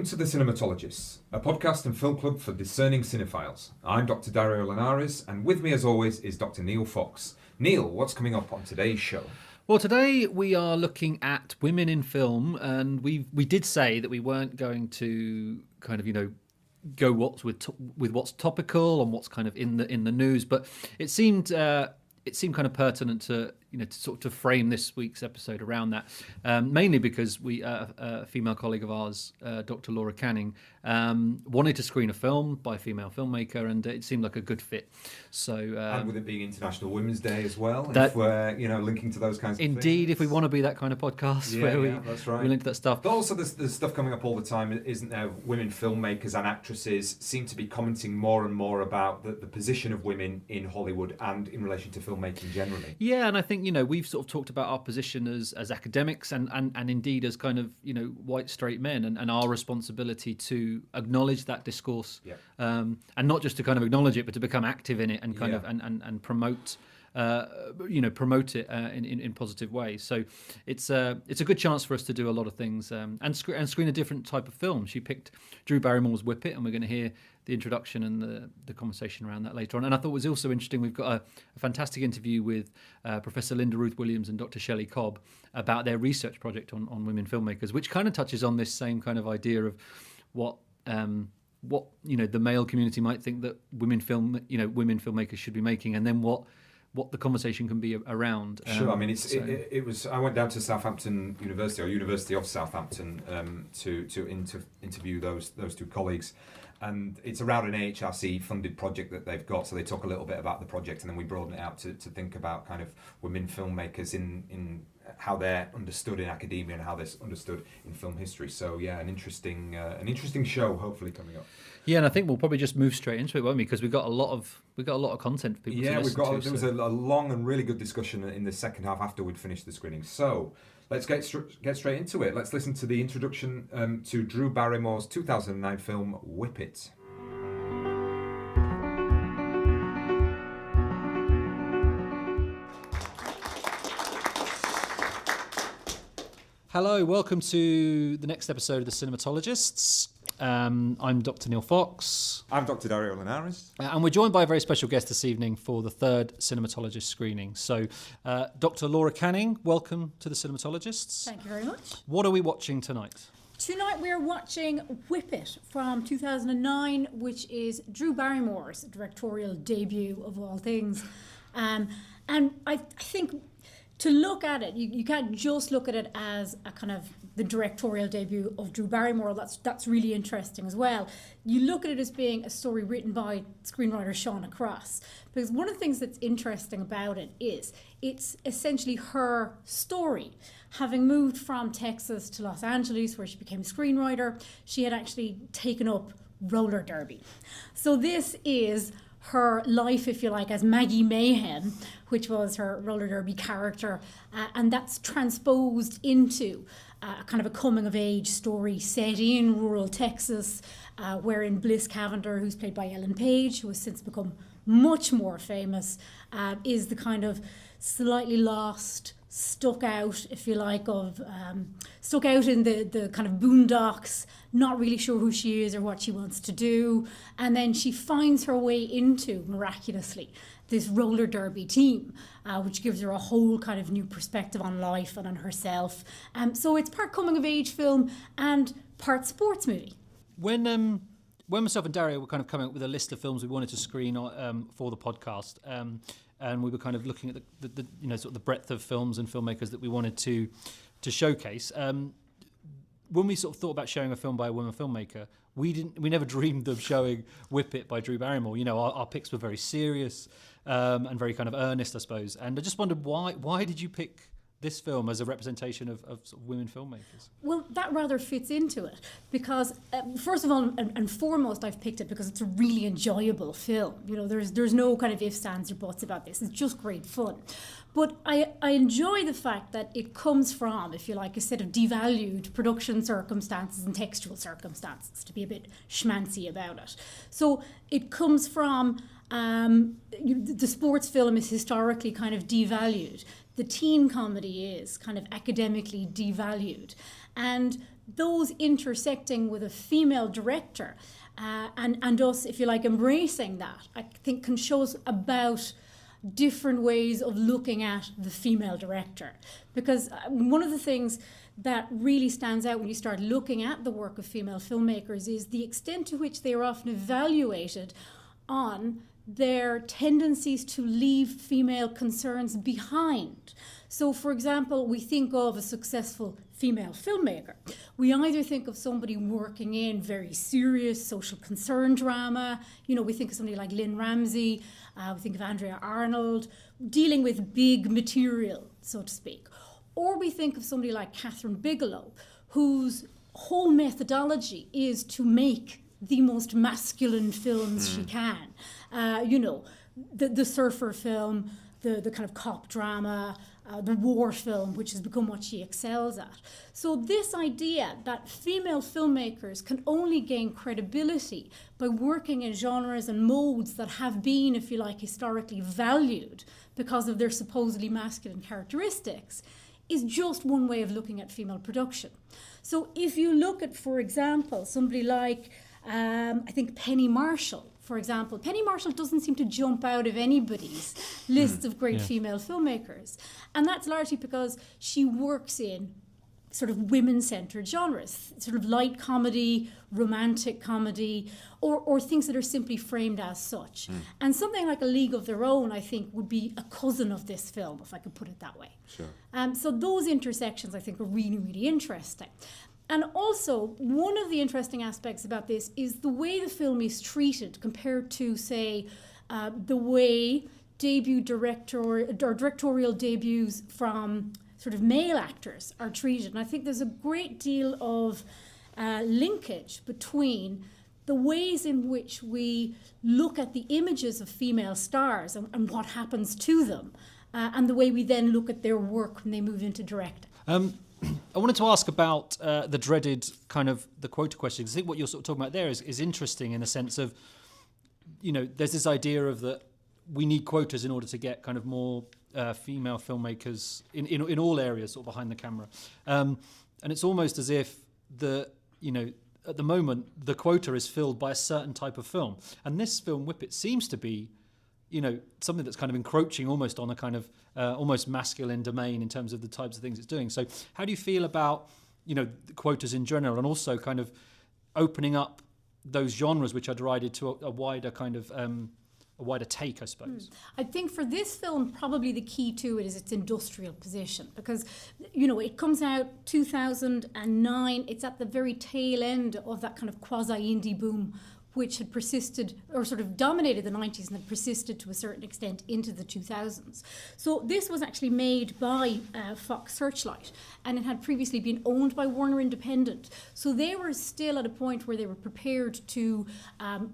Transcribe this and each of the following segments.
Welcome to the Cinematologists, a podcast and film club for discerning cinephiles. I'm Dr. Dario, and with me as always is Dr. Neil Fox. Neil, what's coming up on today's show? Well, today we are looking at women in film, and we did say that we weren't going to kind of, go with what's topical and what's kind of in the news, but it seemed kind of pertinent to to frame this week's episode around that, mainly because a female colleague of ours, Dr. Laura Canning, wanted to screen a film by a female filmmaker, and it seemed like a good fit. So, and with it being International Women's Day as well, if we're linking to those kinds of things. Indeed, if we want to be that kind of podcast that's right. we link to that stuff. But also there's stuff coming up all the time, isn't there? Women filmmakers and actresses seem to be commenting more and more about the position of women in Hollywood and in relation to filmmaking generally. Yeah, and I think we've sort of talked about our position as academics and indeed as kind of white straight men and our responsibility to acknowledge that discourse, and not just to kind of acknowledge it, but to become active in it and kind of and promote promote it in positive ways. So it's a good chance for us to do a lot of things and screen a different type of film. She picked Drew Barrymore's Whip It, and we're going to hear the introduction and the conversation around that later on. And I thought it was also interesting, we've got a fantastic interview with Professor Linda Ruth Williams and Dr. Shelley Cobb about their research project on women filmmakers, which kind of touches on this same kind of idea of what the male community might think that women filmmakers should be making, and then what the conversation can be around. Sure, I mean, it was. I went down to Southampton University, or University of Southampton, to interview those two colleagues, and it's around an AHRC funded project that they've got. So they talk a little bit about the project, and then we broaden it out to think about kind of women filmmakers in how they're understood in academia and how they're understood in film history. So yeah, an interesting show hopefully coming up. Yeah, and I think we'll probably just move straight into it, won't we? Because we've got a lot of content for people to listen to. There was a long and really good discussion in the second half after we'd finished the screening. So let's get straight into it. Let's listen to the introduction to Drew Barrymore's 2009 film Whip It. Hello, welcome to the next episode of the Cinematologists. I'm Dr. Neil Fox. I'm Dr. Dario. And we're joined by a very special guest this evening for the third Cinematologist screening. So, Dr. Laura Canning, welcome to the Cinematologists. Thank you very much. What are we watching tonight? Tonight we're watching Whip It from 2009, which is Drew Barrymore's directorial debut of all things. And I think to look at it, you can't just look at it as a kind of the directorial debut of Drew Barrymore. That's really interesting as well. You look at it as being a story written by screenwriter Shauna Cross, because one of the things that's interesting about it is it's essentially her story. Having moved from Texas to Los Angeles, where she became a screenwriter, she had actually taken up roller derby. So this is her life, if you like, as Maggie Mayhem, which was her roller derby character, and that's transposed into a kind of a coming-of-age story set in rural Texas, wherein Bliss Cavender, who's played by Ellen Page, who has since become much more famous, is the kind of slightly lost, stuck out, if you like, stuck out in the kind of boondocks, not really sure who she is or what she wants to do. And then she finds her way into, miraculously, this roller derby team, which gives her a whole kind of new perspective on life and on herself. So it's part coming-of-age film and part sports movie. When myself and Dario were kind of coming up with a list of films we wanted to screen for the podcast, and we were kind of looking at the sort of the breadth of films and filmmakers that we wanted to showcase. When we sort of thought about showing a film by a woman filmmaker, we never dreamed of showing Whip It by Drew Barrymore. Our picks were very serious and very kind of earnest, I suppose. And I just wondered why did you pick this film as a representation of sort of women filmmakers? Well, that rather fits into it because, first of all and foremost, I've picked it because it's a really enjoyable film. There's no kind of ifs, ands, or buts about this. It's just great fun. But I enjoy the fact that it comes from, if you like, a set of devalued production circumstances and textual circumstances, to be a bit schmancy about it. So it comes from the sports film is historically kind of devalued. the teen comedy is kind of academically devalued. And those intersecting with a female director and us, if you like, embracing that, I think can show us about different ways of looking at the female director. Because one of the things that really stands out when you start looking at the work of female filmmakers is the extent to which they are often evaluated on their tendencies to leave female concerns behind. So, for example, we think of a successful female filmmaker. We either think of somebody working in very serious social concern drama. You know, we think of somebody like Lynn Ramsey. We think of Andrea Arnold, dealing with big material, so to speak. Or we think of somebody like Catherine Bigelow, whose whole methodology is to make the most masculine films she can. You know, the surfer film, the kind of cop drama, the war film, which has become what she excels at. So this idea that female filmmakers can only gain credibility by working in genres and modes that have been, if you like, historically valued because of their supposedly masculine characteristics is just one way of looking at female production. So if you look at, for example, somebody like, I think Penny Marshall, for example. Penny Marshall doesn't seem to jump out of anybody's list of great female filmmakers. And that's largely because she works in sort of women-centered genres, sort of light comedy, romantic comedy, or things that are simply framed as such. And something like A League of Their Own, I think, would be a cousin of this film, if I could put it that way. Sure. So those intersections, I think, are really, really interesting. And also, one of the interesting aspects about this is the way the film is treated compared to, say, the way directorial debuts from sort of male actors are treated. And I think there's a great deal of linkage between the ways in which we look at the images of female stars and what happens to them, and the way we then look at their work when they move into directing. I wanted to ask about the dreaded kind of the quota question, because I think what you're sort of talking about there is interesting in a sense of, you know, there's this idea of that we need quotas in order to get kind of more female filmmakers in all areas sort of behind the camera. And it's almost as if at the moment, the quota is filled by a certain type of film. And this film, Whip It, seems to be, you know, something that's kind of encroaching almost on a kind of almost masculine domain in terms of the types of things it's doing. So how do you feel about, you know, the quotas in general, and also kind of opening up those genres which are derided to a wider kind of a wider take, I suppose? I think for this film, probably the key to it is its industrial position, because, you know, it comes out 2009. It's at the very tail end of that kind of quasi-indie boom which had persisted or sort of dominated the 90s and had persisted to a certain extent into the 2000s. So this was actually made by Fox Searchlight, and it had previously been owned by Warner Independent. So they were still at a point where they were prepared to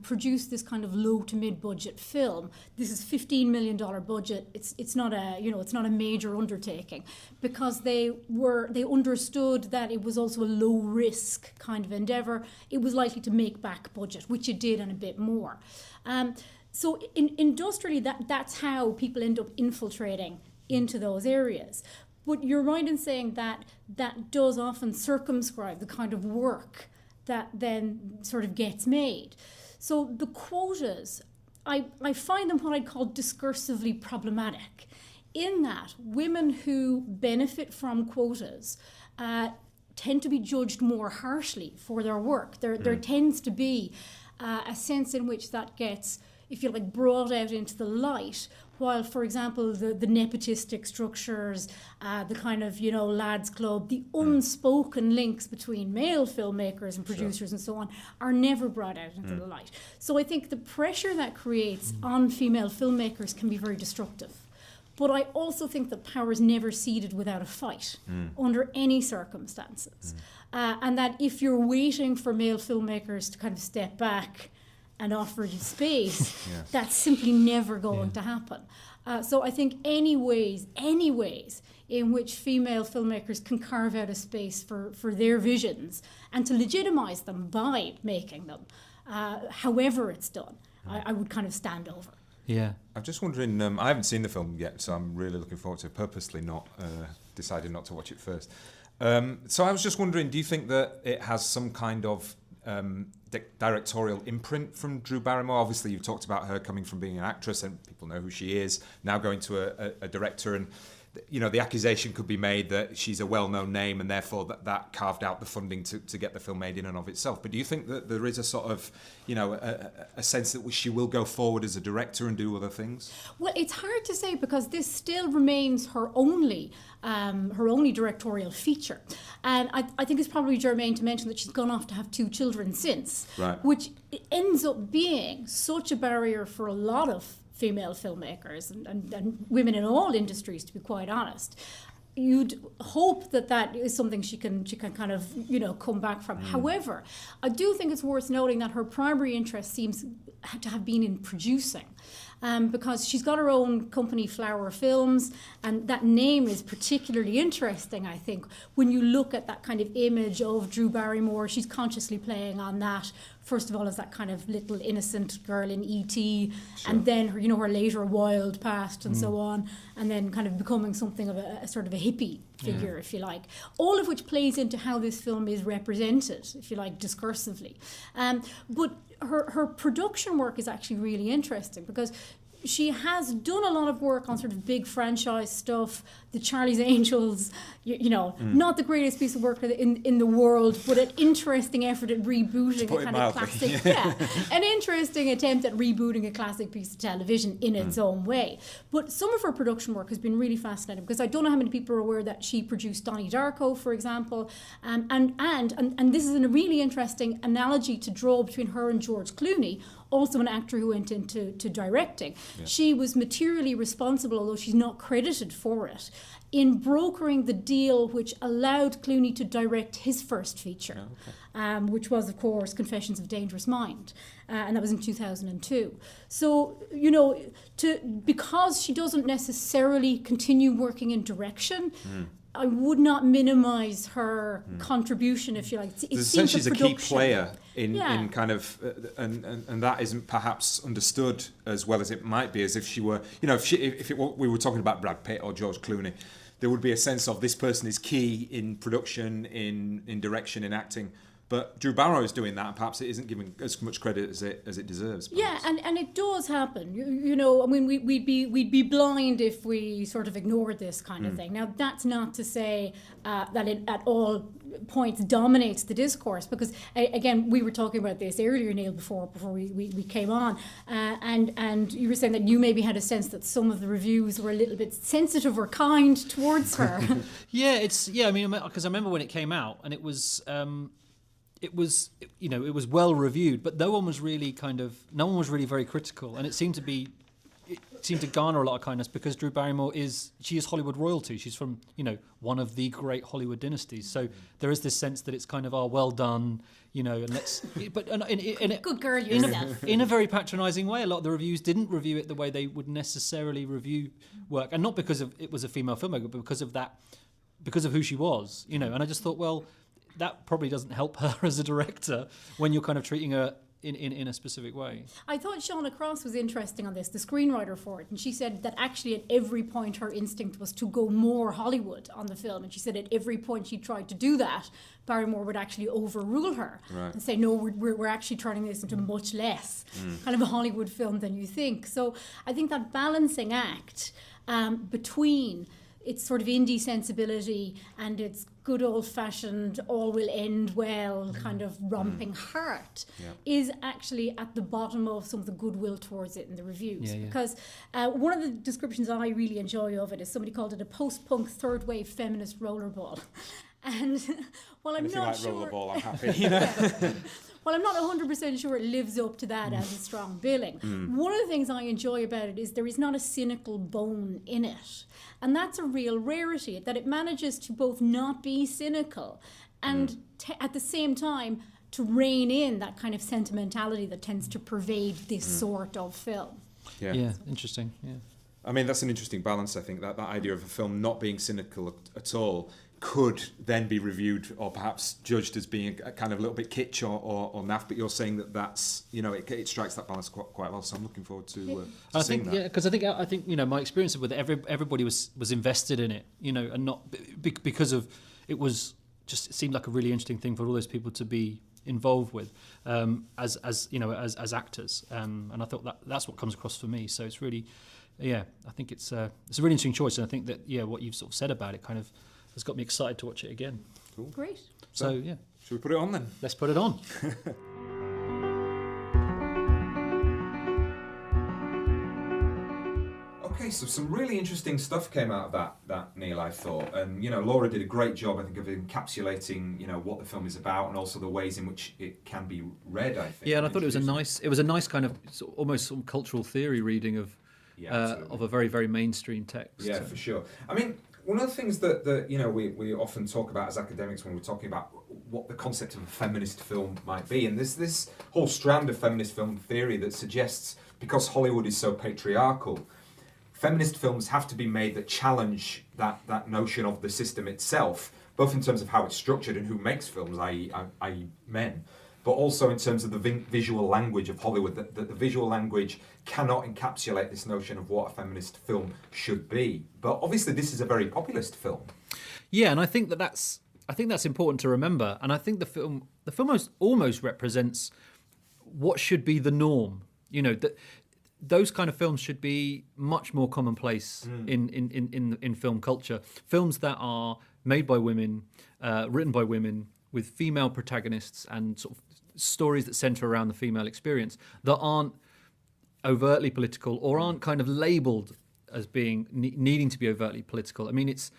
produce this kind of low to mid budget film. This is $15 million budget. It's not a major undertaking, because they understood that it was also a low risk kind of endeavor. It was likely to make back budget, which it did, and a bit more. So industrially, that's how people end up infiltrating into those areas. But you're right in saying that does often circumscribe the kind of work that then sort of gets made. So the quotas, I find them what I'd call discursively problematic, in that women who benefit from quotas tend to be judged more harshly for their work. There tends to be a sense in which that gets, if you like, brought out into the light, while, for example, the nepotistic structures, the kind of, you know, lads club, the unspoken links between male filmmakers and producers and so on are never brought out into the light. So I think the pressure that creates on female filmmakers can be very destructive. But I also think that power is never ceded without a fight under any circumstances. And that if you're waiting for male filmmakers to kind of step back and offer you space, that's simply never going to happen. So I think any ways in which female filmmakers can carve out a space for their visions and to legitimize them by making them, however it's done, I would kind of stand over. Yeah. I'm just wondering, I haven't seen the film yet, so I'm really looking forward to it, purposely not decided not to watch it first. So I was just wondering, do you think that it has some kind of directorial imprint from Drew Barrymore? Obviously, you've talked about her coming from being an actress, and people know who she is, now going to a director, and the accusation could be made that she's a well-known name and therefore that carved out the funding to get the film made in and of itself. But do you think that there is a sort of, a sense that she will go forward as a director and do other things? Well, it's hard to say because this still remains her only directorial feature. And I think it's probably germane to mention that she's gone off to have 2 children since, right, which ends up being such a barrier for a lot of female filmmakers and women in all industries, to be quite honest. You'd hope that is something she can kind of come back from. However, I do think it's worth noting that her primary interest seems to have been in producing. Because she's got her own company, Flower Films, and that name is particularly interesting, I think. When you look at that kind of image of Drew Barrymore, she's consciously playing on that. First of all, as that kind of little innocent girl in E.T., sure, and then her, her later wild past and so on, and then kind of becoming something of a sort of a hippie figure, if you like. All of which plays into how this film is represented, if you like, discursively. But her production work is actually really interesting because she has done a lot of work on sort of big franchise stuff, the Charlie's Angels, not the greatest piece of work in the world, but an interesting effort at rebooting a kind of classic, an interesting attempt at rebooting a classic piece of television in its own way. But some of her production work has been really fascinating because I don't know how many people are aware that she produced Donnie Darko, for example, and this is a really interesting analogy to draw between her and George Clooney, also an actor who went into directing. Yeah. She was materially responsible, although she's not credited for it, in brokering the deal which allowed Clooney to direct his first feature, which was, of course, Confessions of a Dangerous Mind. And that was in 2002. So, because she doesn't necessarily continue working in direction, I would not minimise her contribution, if you like. Essentially, she's a key player in kind of, and that isn't perhaps understood as well as it might be, as if she were, we were talking about Brad Pitt or George Clooney, there would be a sense of this person is key in production, in direction, in acting. But Drew Barrymore is doing that, and perhaps it isn't given as much credit as it deserves. Perhaps. Yeah, and it does happen. I mean, we'd be blind if we sort of ignored this kind of thing. Now, that's not to say that it at all points dominates the discourse, because again, we were talking about this earlier, Neil, before we came on, and you were saying that you maybe had a sense that some of the reviews were a little bit sensitive or kind towards her. I mean, because I remember when it came out, and it was well reviewed, but no one was really very critical, and it seemed to garner a lot of kindness because Drew Barrymore is Hollywood royalty. She's from one of the great Hollywood dynasties, so there is this sense that it's kind of well done, and let's. But in good girl yourself. In a very patronising way, a lot of the reviews didn't review it the way they would necessarily review work, and not because it was a female filmmaker, but because of who she was, And I just thought, well, that probably doesn't help her as a director when you're kind of treating her in a specific way. I thought Shauna Cross was interesting on this, the screenwriter for it, and she said that actually at every point her instinct was to go more Hollywood on the film, and she said at every point she tried to do that, Barrymore would actually overrule her and say, no, we're actually turning this into much less kind of a Hollywood film than you think. So I think that balancing act between its sort of indie sensibility and its good old-fashioned all will end well kind of romping heart is actually at the bottom of some of the goodwill towards it in the reviews. Because one of the descriptions I really enjoy of it is somebody called it a post-punk third-wave feminist rollerball. And while I'm not sure... rollerball, I'm happy, Well, I'm not 100% sure it lives up to that as a strong billing. One of the things I enjoy about it is there is not a cynical bone in it. And that's a real rarity, that it manages to both not be cynical and at the same time to rein in that kind of sentimentality that tends to pervade this sort of film. Yeah, interesting, yeah. I mean, that's an interesting balance, I think, that idea of a film not being cynical at all, could then be reviewed or perhaps judged as being a kind of a little bit kitsch or naff, but you're saying that's, it strikes that balance quite well. So I'm looking forward to seeing that. Yeah, because I think my experience with it, everybody was invested in it, and not because of it seemed like a really interesting thing for all those people to be involved with as actors, and I thought that's what comes across for me. So it's really, I think it's a really interesting choice, and I think that what you've sort of said about it kind of has got me excited to watch it again. Cool. Great. So yeah, should we put it on then? Let's put it on. Okay, so some really interesting stuff came out of that Neil, I thought, and Laura did a great job, I think, of encapsulating what the film is about and also the ways in which it can be read, I think. Yeah, and I thought it was a nice kind of almost some cultural theory reading of a very, very mainstream text. Yeah, for sure. I mean, one of the things that we often talk about as academics when we're talking about what the concept of a feminist film might be, and there's this whole strand of feminist film theory that suggests, because Hollywood is so patriarchal, feminist films have to be made that challenge that notion of the system itself, both in terms of how it's structured and who makes films, i.e. men, but also in terms of the visual language of Hollywood, that the visual language cannot encapsulate this notion of what a feminist film should be. But obviously this is a very populist film. Yeah, and I think that's important to remember, and I think the film almost represents what should be the norm. That those kind of films should be much more commonplace in film culture. Films that are made by women, written by women, with female protagonists and sort of stories that centre around the female experience, that aren't overtly political or aren't kind of labelled as being needing to be overtly political. I mean, it's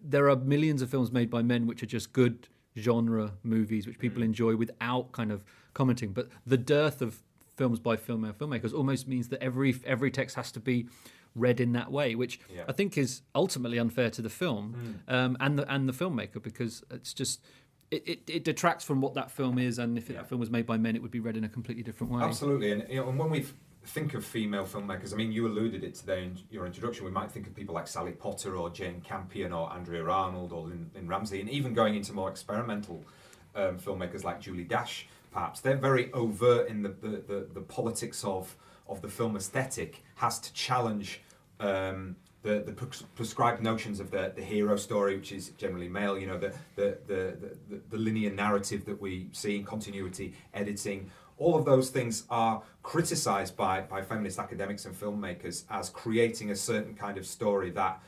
there are millions of films made by men which are just good genre movies which people enjoy without kind of commenting. But the dearth of films by female filmmakers almost means that every text has to be read in that way, which I think is ultimately unfair to the film and the filmmaker, because it's just it detracts from what that film is, and if that film was made by men, it would be read in a completely different way. Absolutely, and and when we think of female filmmakers, I mean, you alluded it today in your introduction, we might think of people like Sally Potter or Jane Campion or Andrea Arnold or Lynn Ramsey, and even going into more experimental filmmakers like Julie Dash, perhaps. They're very overt in the politics of the film aesthetic has to challenge the prescribed notions of the hero story, which is generally male, the linear narrative that we see in continuity, editing. All of those things are criticised by feminist academics and filmmakers as creating a certain kind of story that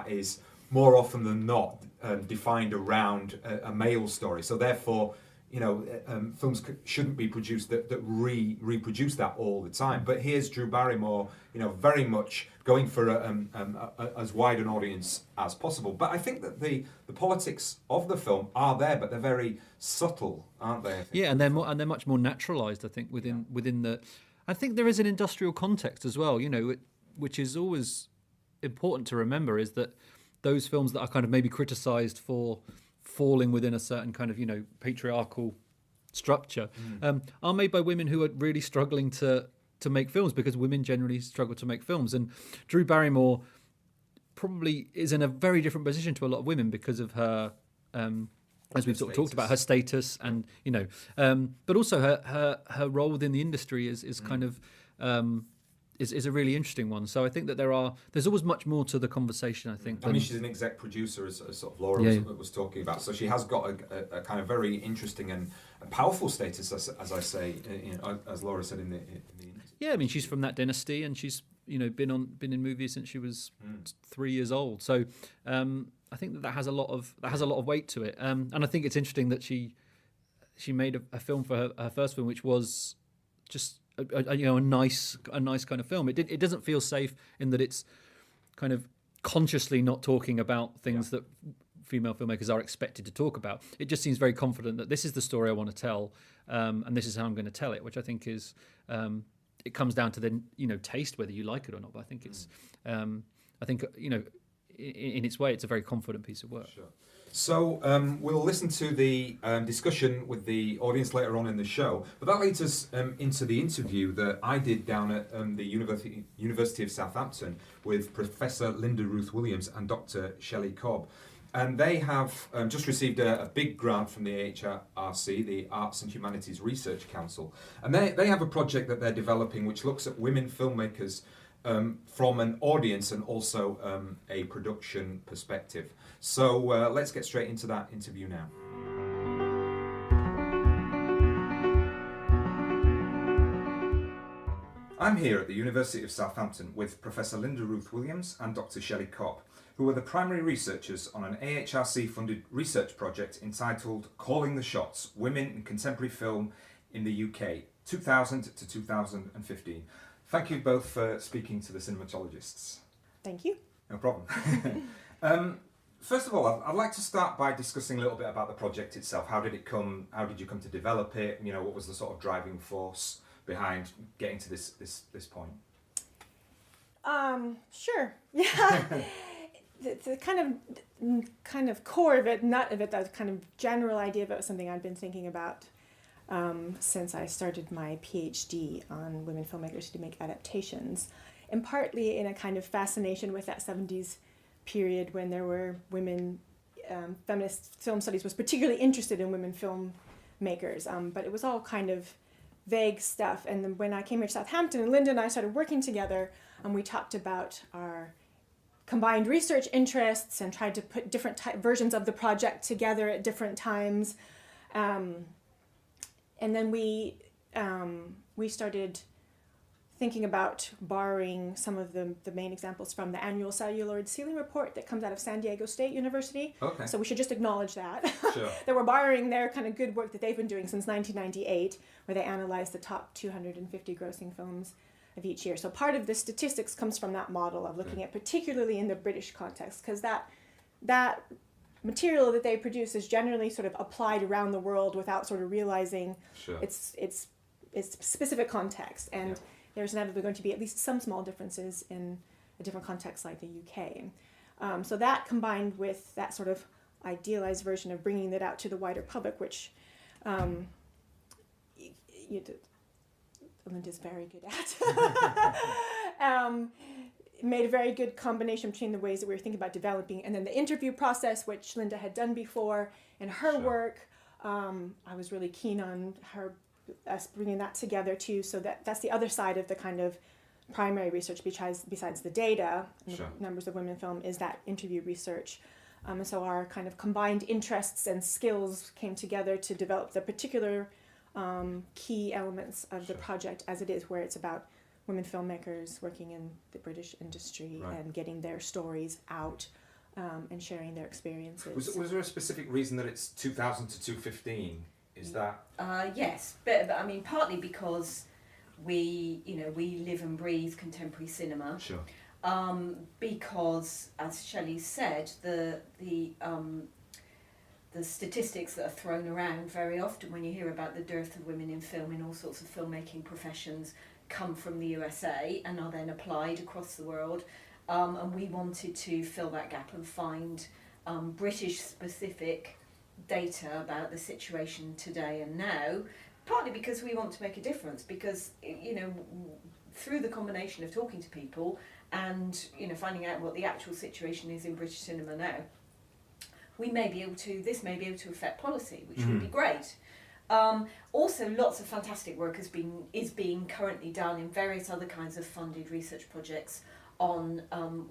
is more often than not defined around a male story. So therefore, films shouldn't be produced that reproduce that all the time. But here's Drew Barrymore, very much going for as wide an audience as possible. But I think that the politics of the film are there, but they're very subtle, aren't they? Yeah, and they're much more naturalised, I think, within the. I think there is an industrial context as well, which is always important to remember, is that those films that are kind of maybe criticised for falling within a certain kind of patriarchal structure are made by women who are really struggling to make films, because women generally struggle to make films, and Drew Barrymore probably is in a very different position to a lot of women because of her as we've sort of talked about, her status and but also her role within the industry is kind of is a really interesting one. So I think that there's always much more to the conversation, I think. I mean, she's an exec producer, as sort of Laura was talking about. So she has got a kind of very interesting and powerful status, as I say, as Laura said in the yeah, I mean, she's from that dynasty, and she's been in movies since she was 3 years old. So I think that has a lot of weight to it. And I think it's interesting that she made a film for her first film, which was just a nice kind of film. It doesn't feel safe in that it's kind of consciously not talking about things that female filmmakers are expected to talk about. It just seems very confident that this is the story I want to tell, and this is how I'm going to tell it, which I think is it comes down to the taste, whether you like it or not. But I think it's in its way, it's a very confident piece of work. Sure. So we'll listen to the discussion with the audience later on in the show, but that leads us into the interview that I did down at the University of Southampton with Professor Linda Ruth Williams and Dr. Shelley Cobb. And they have just received a big grant from the AHRC, the Arts and Humanities Research Council. And they have a project that they're developing which looks at women filmmakers from an audience and also a production perspective. So let's get straight into that interview now. I'm here at the University of Southampton with Professor Linda Ruth Williams and Dr. Shelley Cobb, who are the primary researchers on an AHRC-funded research project entitled Calling the Shots, Women in Contemporary Film in the UK, 2000 to 2015. Thank you both for speaking to the Cinematologists. Thank you. No problem. First of all, I'd like to start by discussing a little bit about the project itself. How did you come to develop it? You know, what was the sort of driving force behind getting to this point? Sure. Yeah. The kind of core of it, nut of it, that kind of general idea of it was something I'd been thinking about since I started my PhD on women filmmakers who make adaptations, and partly in a kind of fascination with that 70s period when there were women, feminist film studies was particularly interested in women filmmakers, but it was all kind of vague stuff. And then when I came here to Southampton, and Linda and I started working together, and we talked about our combined research interests and tried to put different versions of the project together at different times. And then we started thinking about borrowing some of the main examples from the annual celluloid ceiling report that comes out of San Diego State University. Okay. So we should just acknowledge that. Sure. That we're borrowing their kind of good work that they've been doing since 1998, where they analyzed the top 250 grossing films of each year. So part of the statistics comes from that model of looking at particularly in the British context, because that material that they produce is generally sort of applied around the world without sort of realizing its specific context. And there's inevitably going to be at least some small differences in a different context like the UK. So that combined with that sort of idealized version of bringing that out to the wider public, which Linda's very good at, made a very good combination between the ways that we were thinking about developing and then the interview process, which Linda had done before in her work. I was really keen on us bringing that together too, so that's the other side of the kind of primary research besides the data and the numbers of women in film is that interview research. And so our kind of combined interests and skills came together to develop the particular key elements of the project as it is, where it's about women filmmakers working in the British industry and getting their stories out and sharing their experiences. Was there a specific reason that it's 2000 to 2015? Is that? Yes, but I mean partly because we live and breathe contemporary cinema. Sure. Because, as Shelley said, the statistics that are thrown around very often when you hear about the dearth of women in film in all sorts of filmmaking professions come from the USA and are then applied across the world. And we wanted to fill that gap and find British specific data about the situation today and now, partly because we want to make a difference, because through the combination of talking to people and finding out what the actual situation is in British cinema now, this may be able to affect policy, which would be great. Also, lots of fantastic work is being currently done in various other kinds of funded research projects on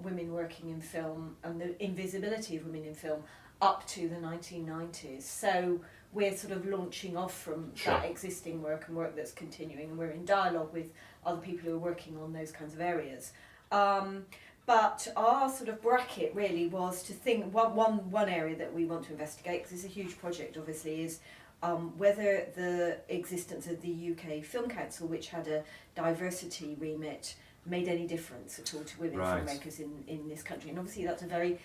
women working in film and the invisibility of women in film up to the 1990s. So we're sort of launching off from that existing work and work that's continuing, and we're in dialogue with other people who are working on those kinds of areas. But our sort of bracket really was to think, one area that we want to investigate, because it's a huge project obviously, is whether the existence of the UK Film Council, which had a diversity remit, made any difference at all to women filmmakers in this country. And obviously that's a very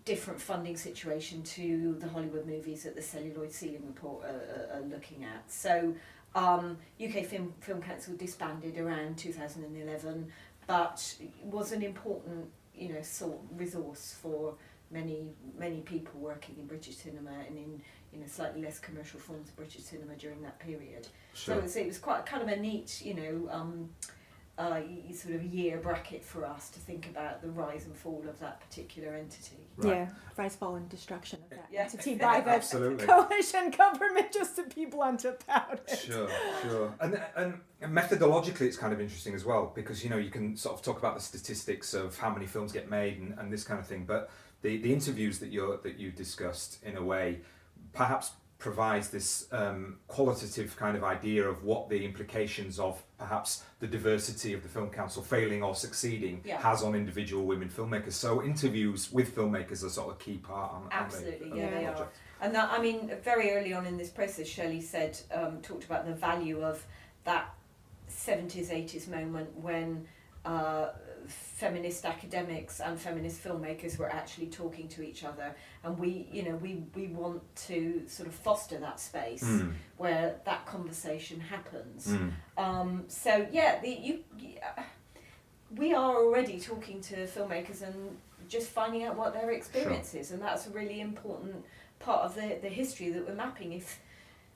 different funding situation to the Hollywood movies that the Celluloid Ceiling Report are looking at. So UK Film Council disbanded around 2011, but was an important resource for many people working in British cinema and in slightly less commercial forms of British cinema during that period. So it was quite kind of a neat sort of year bracket for us to think about the rise and fall of that particular entity. Right. Yeah, rise, fall, and destruction of that Yeah. entity by the Absolutely. coalition government, just to be blunt about it. Sure. And methodologically, it's kind of interesting as well, because you can sort of talk about the statistics of how many films get made and this kind of thing, but the interviews that you discussed, in a way, perhaps provides this qualitative kind of idea of what the implications of perhaps the diversity of the Film Council failing or succeeding has on individual women filmmakers. So interviews with filmmakers are sort of a key part on Absolutely, the they project. are. And that, I mean, very early on in this process, Shelley said, talked about the value of that 70s, 80s moment when feminist academics and feminist filmmakers were actually talking to each other, and we want to sort of foster that space where that conversation happens. So yeah, we are already talking to filmmakers and just finding out what their experience is, and that's a really important part of the history that we're mapping. If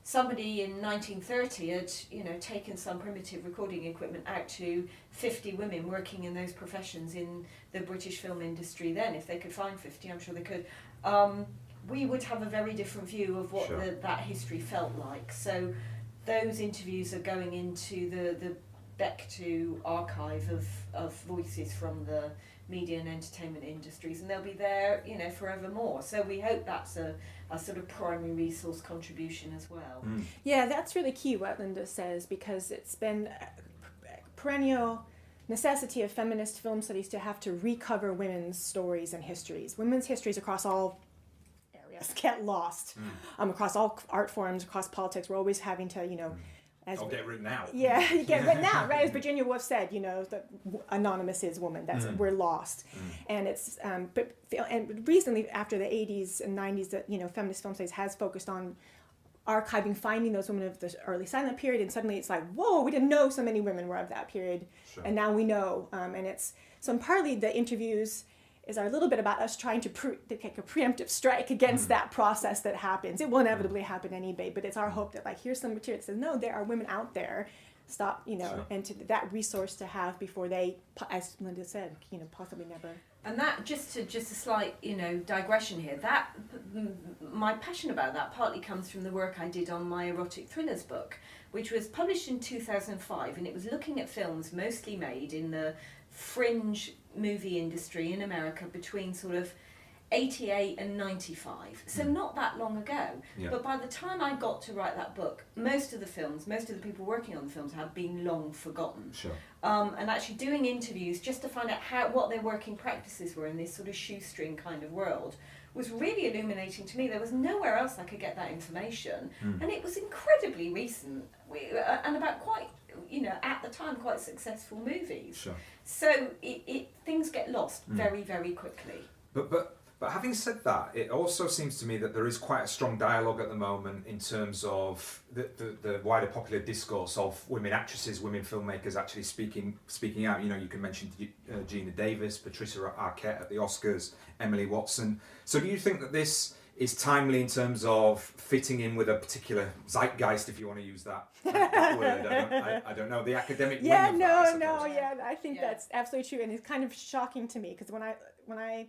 somebody in 1930 had, taken some primitive recording equipment out to 50 women working in those professions in the British film industry then, if they could find 50, I'm sure they could, we would have a very different view of what that history felt like. So those interviews are going into the Beck2 archive of voices from the media and entertainment industries, and they'll be there, forevermore. So we hope that's a sort of primary resource contribution as well. Yeah, that's really key what Linda says, because it's been a perennial necessity of feminist film studies to have to recover women's stories and histories. Women's histories across all areas get lost. Across all art forms, across politics, we're always having to, I'll get written out. Yeah, you get written out, right? As Virginia Woolf said, that anonymous is woman. That's we're lost, and it's and recently after the 80s and 90s, that feminist film studies has focused on archiving, finding those women of the early silent period, and suddenly it's like, whoa, we didn't know so many women were of that period, and now we know, and it's so partly the interviews is a little bit about us trying to take a preemptive strike against that process that happens. It will inevitably happen anyway, but it's our hope that here's some material that says, no, there are women out there, stop, and to that resource to have before they, as Linda said, possibly never. And that, just a slight, digression here, that, my passion about that partly comes from the work I did on my erotic thrillers book, which was published in 2005, and it was looking at films mostly made in the fringe movie industry in America between sort of 88 and 95, so not that long ago. But by the time I got to write that book, most of the people working on the films had been long forgotten. And actually doing interviews just to find out what their working practices were in this sort of shoestring kind of world was really illuminating to me. There was nowhere else I could get that information, and it was incredibly recent, and about quite, at the time, quite successful movies. So things get lost very, very quickly. But having said that, it also seems to me that there is quite a strong dialogue at the moment in terms of the wider popular discourse of women actresses, women filmmakers actually speaking out. You can mention Gina Davis, Patricia Arquette at the Oscars, Emily Watson. So do you think that this is timely in terms of fitting in with a particular zeitgeist, if you want to use that word? I don't know, the academic wing of that, I think that's absolutely true, and it's kind of shocking to me, because when I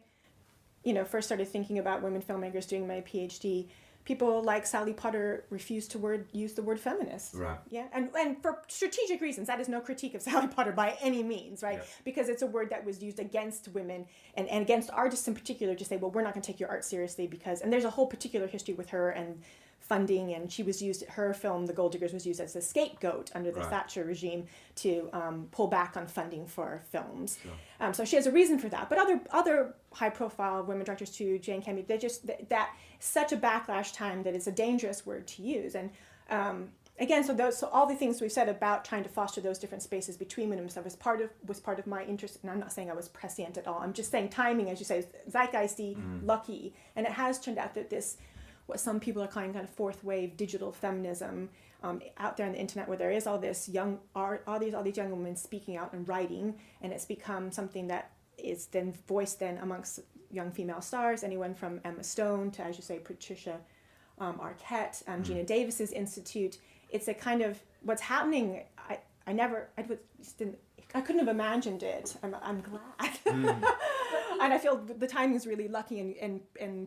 first started thinking about women filmmakers doing my PhD, people like Sally Potter refused to use the word feminist. Right. Yeah, and for strategic reasons. That is no critique of Sally Potter by any means, right? Yeah. Because it's a word that was used against women and against artists in particular, to say, well, we're not going to take your art seriously because, and there's a whole particular history with her and funding, and her film The Gold Diggers was used as a scapegoat under the Thatcher regime to pull back on funding for films. So she has a reason for that. But other high-profile women directors too, Jane Campion, they just that such a backlash time that it's a dangerous word to use. And again, so all the things we've said about trying to foster those different spaces between women and stuff was part of my interest. And I'm not saying I was prescient at all. I'm just saying timing, as you say, zeitgeisty, lucky, and it has turned out that this, what some people are calling kind of fourth wave digital feminism, out there on the internet, where there is all these young women speaking out and writing, and it's become something that is then voiced amongst young female stars, anyone from Emma Stone to, as you say, Patricia Arquette, Gina Davis's Institute. It's a kind of what's happening. I just didn't I couldn't have imagined it. I'm glad. And I feel the timing is really lucky and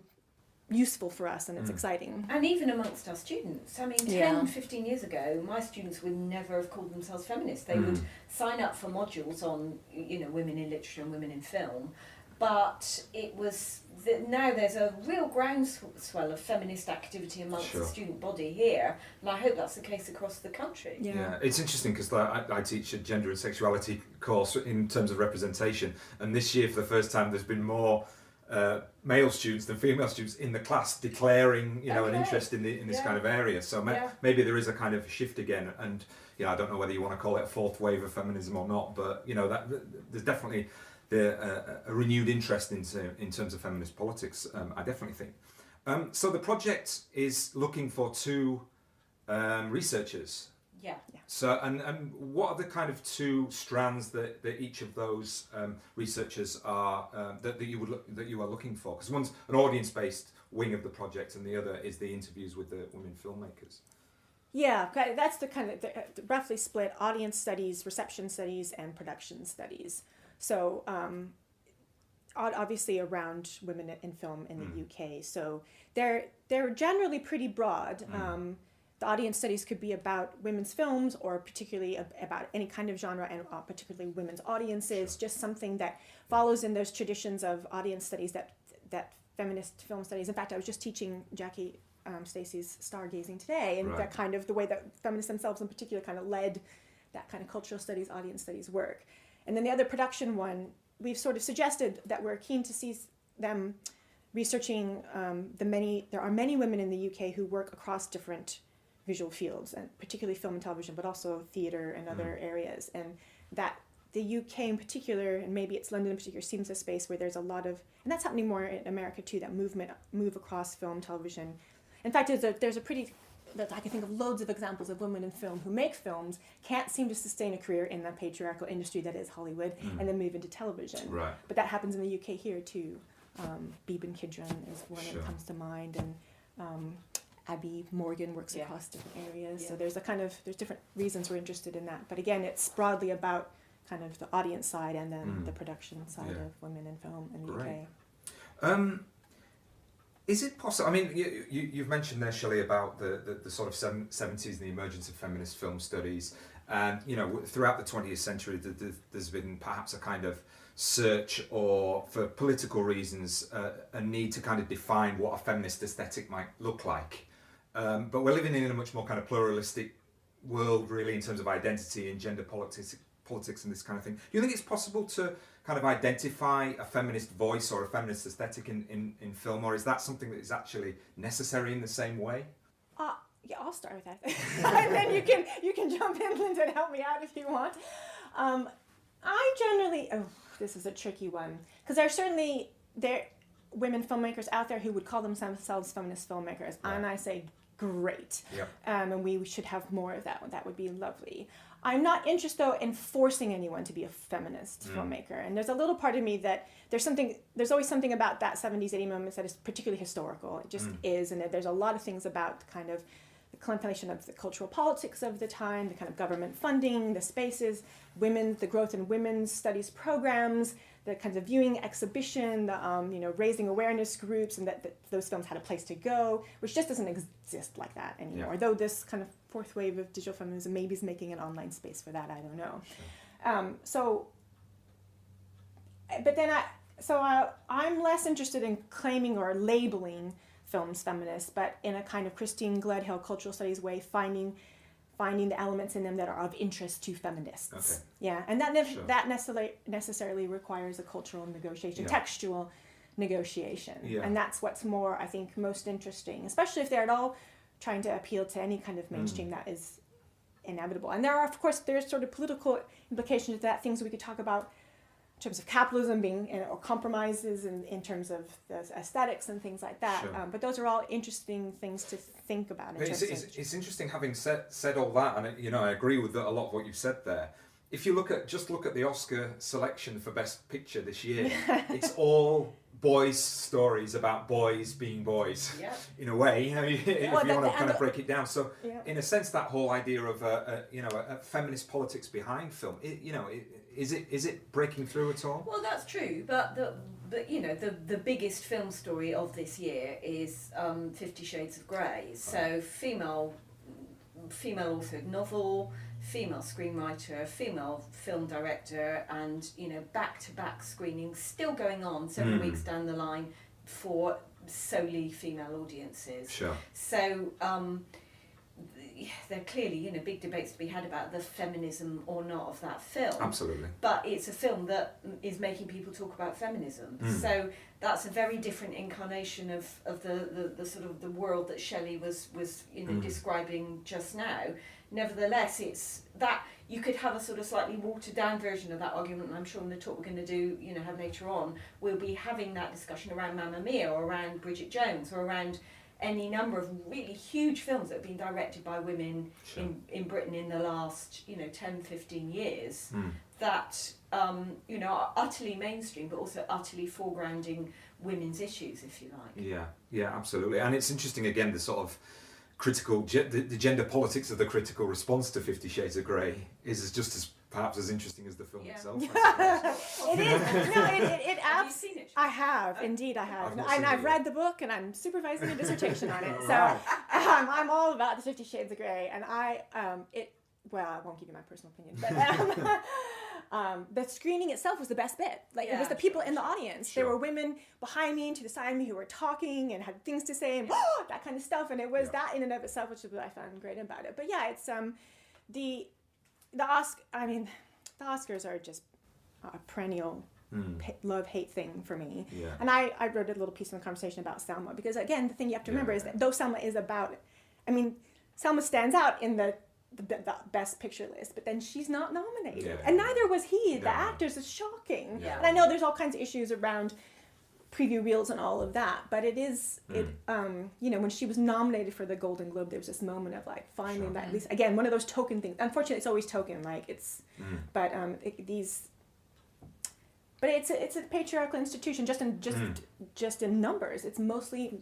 useful for us, and it's exciting. And even amongst our students. I mean, 10, 15 years ago, my students would never have called themselves feminists. They would sign up for modules on, women in literature and women in film. But it was now there's a real groundswell of feminist activity amongst the student body here, and I hope that's the case across the country. Yeah, it's interesting because I teach a gender and sexuality course in terms of representation, and this year for the first time there's been more male students than female students in the class declaring, an interest in this kind of area. So maybe there is a kind of shift again, and I don't know whether you want to call it a fourth wave of feminism or not, but that there's definitely a renewed interest in terms of feminist politics. I definitely think. So the project is looking for two researchers. Yeah. So and what are the kind of two strands that each of those researchers are that you are looking for? Because one's an audience-based wing of the project, and the other is the interviews with the women filmmakers. Yeah, that's the kind of the roughly split: audience studies, reception studies, and production studies. So obviously around women in film in the UK. So they're generally pretty broad. The audience studies could be about women's films, or particularly about any kind of genre, and particularly women's audiences. Just something that follows in those traditions of audience studies that feminist film studies. In fact, I was just teaching Jackie Stacey's stargazing today, and that kind of the way that feminists themselves in particular kind of led that kind of cultural studies, audience studies work. And then the other production one, we've sort of suggested that we're keen to see them researching there are many women in the UK who work across different visual fields, and particularly film and television, but also theatre and other areas. And that the UK in particular, and maybe it's London in particular, seems a space where there's a lot of, and that's happening more in America too, that move across film, television. In fact, there's a pretty, that I can think of loads of examples of women in film who make films, can't seem to sustain a career in the patriarchal industry that is Hollywood, and then move into television. Right. But that happens in the UK here too. Beeban Kidron is one that comes to mind, and Abby Morgan works across different areas. So there's there's different reasons we're interested in that. But again, it's broadly about kind of the audience side and then the production side of women in film in the UK. Is it possible? I mean, you've mentioned there, Shelley, about the sort of 70s and the emergence of feminist film studies, and throughout the 20th century, there's been perhaps a kind of search, or for political reasons, a need to kind of define what a feminist aesthetic might look like. But we're living in a much more kind of pluralistic world, really, in terms of identity and gender politics and this kind of thing. Do you think it's possible to kind of identify a feminist voice or a feminist aesthetic in film, or is that something that is actually necessary in the same way? Yeah, I'll start with that, and then you can jump in, Linda, and help me out if you want. I generally, this is a tricky one, because there women filmmakers out there who would call themselves feminist filmmakers, and I say great, and we should have more of that. That would be lovely. I'm not interested, though, in forcing anyone to be a feminist filmmaker. And there's a little part of me that there's always something about that 70s, 80s moments that is particularly historical. It just is. And there's a lot of things about kind of the contemplation of the cultural politics of the time, the kind of government funding, the spaces, the growth in women's studies programs, the kinds of viewing exhibition, the raising awareness groups, and that those films had a place to go, which just doesn't exist like that anymore. Though this kind of fourth wave of digital feminism maybe is making an online space for that, I don't know. I'm less interested in claiming or labeling films feminist, but in a kind of Christine Gledhill cultural studies way, finding the elements in them that are of interest to feminists. Okay. Yeah, and that necessarily requires a cultural negotiation, textual negotiation, and that's what's more, I think, most interesting, especially if they're at all trying to appeal to any kind of mainstream that is inevitable. And there's sort of political implications to that, things we could talk about in terms of capitalism or compromises in terms of the aesthetics and things like that. But those are all interesting things to think about. It's interesting having said all that, and I agree with a lot of what you've said there. if you look at the Oscar selection for Best Picture this year, it's all boys' stories about boys being boys. Yeah. In a way, if you want to kind of break it down. So, Yeah. in a sense, that whole idea of a feminist politics behind film, is it breaking through at all? Well, that's true, but the biggest film story of this year is 50 Shades of Grey. So female authored novel, female screenwriter, female film director, and back-to-back screenings still going on several weeks down the line for solely female audiences. Sure. So there are clearly big debates to be had about the feminism or not of that film. Absolutely. But it's a film that is making people talk about feminism. So that's a very different incarnation of the sort of the world that Shelley was describing just now. Nevertheless, it's that you could have a sort of slightly watered down version of that argument, and I'm sure in the talk we're going to do, have later on, we'll be having that discussion around Mamma Mia or around Bridget Jones or around any number of really huge films that have been directed by women in Britain in the last 10-15 years that are utterly mainstream but also utterly foregrounding women's issues, if you like. Yeah, absolutely. And it's interesting again, the sort of critical the gender politics of the critical response to 50 Shades of Grey is just as perhaps as interesting as the film itself. It is. No, it Have you seen it? I have, indeed I have. I've read the book and I'm supervising a dissertation on it. So Right. I'm all about the 50 Shades of Grey, and I won't give you my personal opinion, but the screening itself was the best bit. It was the people in the audience. Sure. There were women behind me and to the side of me who were talking and had things to say and that kind of stuff, and it was that in and of itself, which is what I found great about it. But yeah, it's the Oscars are just a perennial love-hate thing for me. Yeah. And I wrote a little piece in the conversation about Selma, because again, the thing you have to remember is that though Selma is about, Selma stands out in the best picture list, but then she's not nominated. And neither was he. The actors is shocking. Yeah. And I know there's all kinds of issues around preview reels and all of that, but it is when she was nominated for the Golden Globe, there was this moment of finally that, at least again, one of those token things. Unfortunately, it's always token, but it's a patriarchal institution just in numbers. It's mostly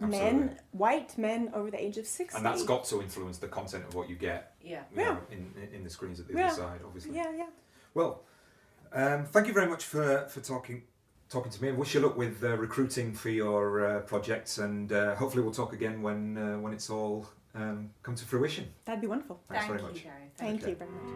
white men over the age of 60. And that's got to influence the content of what you get. In the screens at the other side, obviously. Yeah. Well, thank you very much for talking to me, and wish you luck with recruiting for your projects, and hopefully we'll talk again when it's all come to fruition. That'd be wonderful. Thanks very much. Dario. Thank you very much.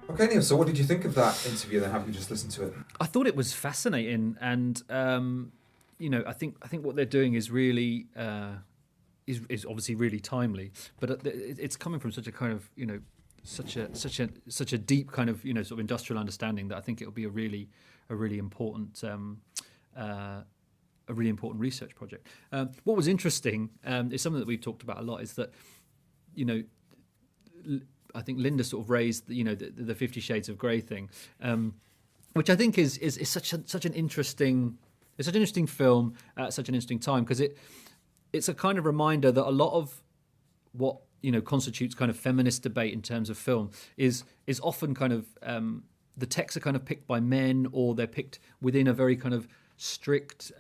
Okay, Neil, so what did you think of that interview then, having just listened to it? I thought it was fascinating, and I think what they're doing is really is obviously really timely, but it's coming from such a kind of such a deep kind of sort of industrial understanding that I think it'll be a really important research project. What was interesting is something that we've talked about a lot, is that I think Linda sort of raised the 50 Shades of Grey thing, which I think is such an interesting film at such an interesting time, because it's a kind of reminder that a lot of what constitutes kind of feminist debate in terms of film is often kind of the texts are kind of picked by men, or they're picked within a very kind of strict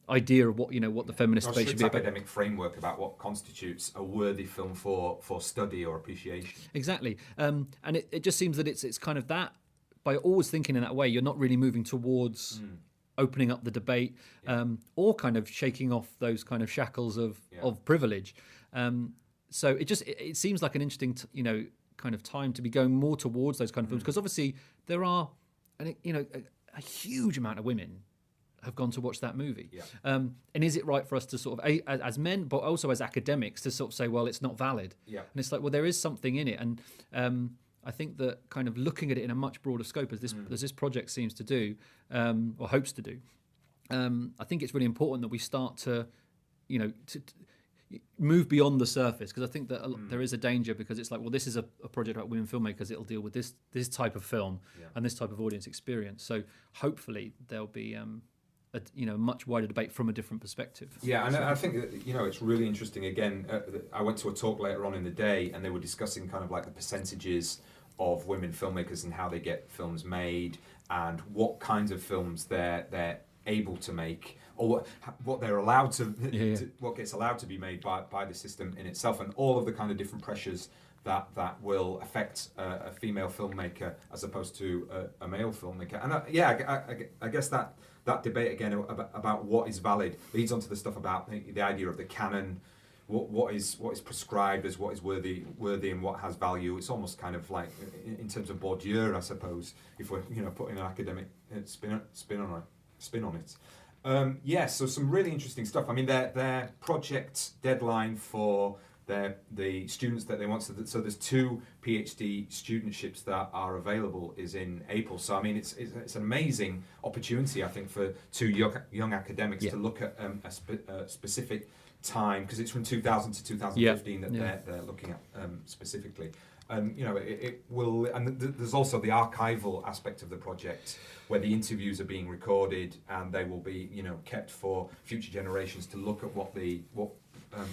idea of what the feminist debate should be about. Academic framework about what constitutes a worthy film for study or appreciation. Exactly, and it just seems that it's kind of that, by always thinking in that way, you're not really moving towards opening up the debate, or kind of shaking off those kind of shackles of privilege. So it seems like an interesting kind of time to be going more towards those kind of films, because obviously there are a huge amount of women have gone to watch that movie. And is it right for us to sort of, as men, but also as academics, to sort of say, well, it's not valid? And it's like, well, there is something in it. And I think that kind of looking at it in a much broader scope, as this project seems to do, or hopes to do, I think it's really important that we start to, to move beyond the surface, because I think that there is a danger, because it's like, well, this is a project about women filmmakers, it'll deal with this type of film and this type of audience experience. So hopefully there'll be a much wider debate from a different perspective. Yeah, and I think that, it's really interesting. Again, I went to a talk later on in the day, and they were discussing kind of like the percentages of women filmmakers and how they get films made, and what kinds of films they're able to make, or what they're allowed to, what gets allowed to be made by the system in itself, and all of the kind of different pressures that will affect a female filmmaker as opposed to a male filmmaker. And I guess that debate again about what is valid leads on to the stuff about the idea of the canon, what is prescribed as what is worthy and what has value. It's almost kind of like in terms of Bourdieu, I suppose, if we're putting an academic spin on it. So some really interesting stuff. I mean, their project deadline for the students that they want. So there's 2 PhD studentships that are available is in April. So I mean, it's an amazing opportunity, I think, for 2 young academics to look at a specific time, because it's from 2000 to 2015 that they're looking at specifically. And it will. And there's also the archival aspect of the project, where the interviews are being recorded and they will be kept for future generations to look at what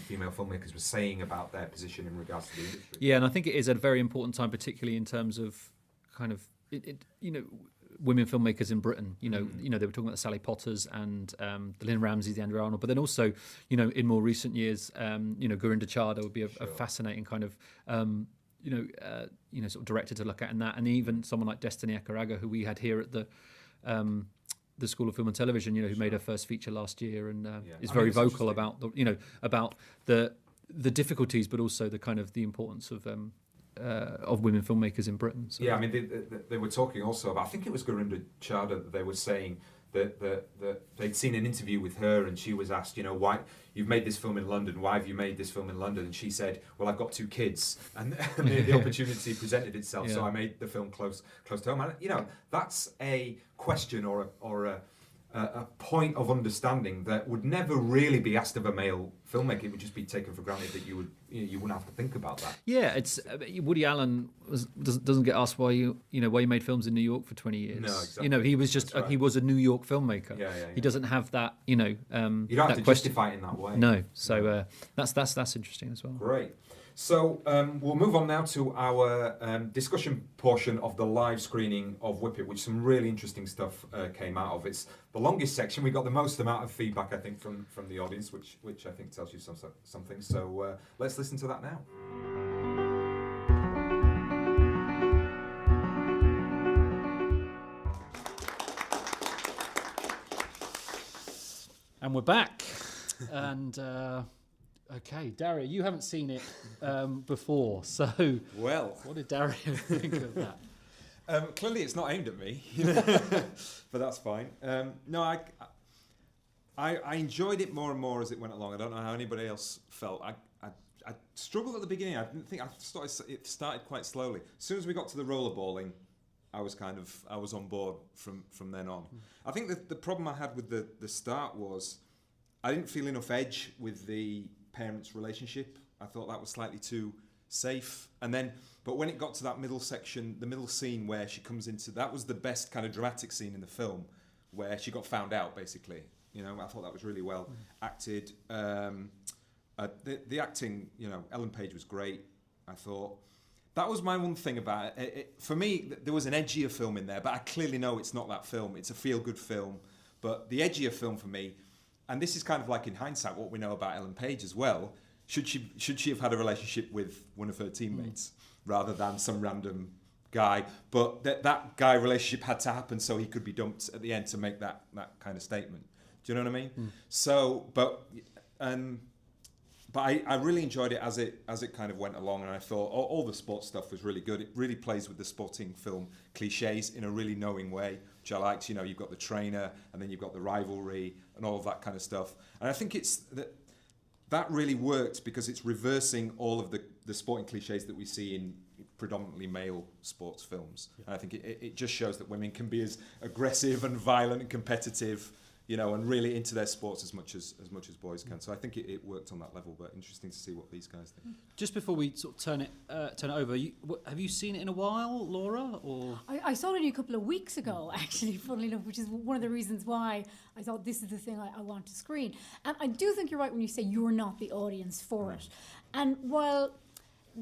female filmmakers were saying about their position in regards to the industry. Yeah, and I think it is at a very important time, particularly in terms of kind of women filmmakers in Britain. They were talking about the Sally Potters and the Lynn Ramsey, the Andrew Arnold, but then also in more recent years, Gurinder Chadha would be a fascinating kind of sort of director to look at in that, and even someone like Destiny Akaraga, who we had here at the School of Film and Television, who made her first feature last year, and is very vocal about the difficulties, but also the kind of the importance of women filmmakers in Britain. So. Yeah, I mean, they were talking also about, I think it was Gurinder Chadha, that they were saying that they'd seen an interview with her, and she was asked, why you've made this film in London, why have you made this film in London? And she said, well, I've got 2 kids, and the opportunity presented itself, so I made the film close to home. And that's a question or a point of understanding that would never really be asked of a male filmmaker. It would just be taken for granted that you wouldn't have to think about that. Yeah, it's Woody Allen doesn't get asked why you made films in New York for 20 years. No, exactly. He was just he was a New York filmmaker. Yeah. He doesn't have that. You don't have to justify it in that way. No, so that's interesting as well. Great. So we'll move on now to our discussion portion of the live screening of Whip It, which some really interesting stuff came out of. It's the longest section. We got the most amount of feedback, I think, from the audience, which I think tells you something. So let's listen to that now. And we're back. And... Okay, Dario, you haven't seen it before, so what did Dario think of that? Clearly, it's not aimed at me, but that's fine. No, I enjoyed it more and more as it went along. I don't know how anybody else felt. I struggled at the beginning. I didn't think it started quite slowly. As soon as we got to the rollerbowling, I was on board from then on. I think the problem I had with the start was I didn't feel enough edge with the parents' relationship. I thought that was slightly too safe. But when it got to that middle section, the middle scene where she comes into, that was the best kind of dramatic scene in the film, where she got found out, basically. I thought that was really well acted. The acting, Ellen Page was great. I thought that was my one thing about it. For me, there was an edgier film in there, but I clearly know it's not that film. It's a feel-good film, but the edgier film for me. And this is kind of like, in hindsight, what we know about Ellen Page as well. Should she have had a relationship with one of her teammates rather than some random guy? But that guy relationship had to happen so he could be dumped at the end to make that kind of statement. Do you know what I mean? So, but I really enjoyed it as it kind of went along, and I thought all the sports stuff was really good. It really plays with the sporting film cliches in a really knowing way, which I liked. You've got the trainer, and then you've got the rivalry, and all of that kind of stuff. And I think that really worked because it's reversing all of the sporting cliches that we see in predominantly male sports films. And I think it just shows that women can be as aggressive and violent and competitive, you know, and really into their sports as much as boys can. So I think it worked on that level, but interesting to see what these guys think. Just before we sort of turn it over, have you seen it in a while, Laura? Or I saw it only a couple of weeks ago, actually, funnily enough, which is one of the reasons why I thought this is the thing I want to screen. And I do think you're right when you say you're not the audience for it. And while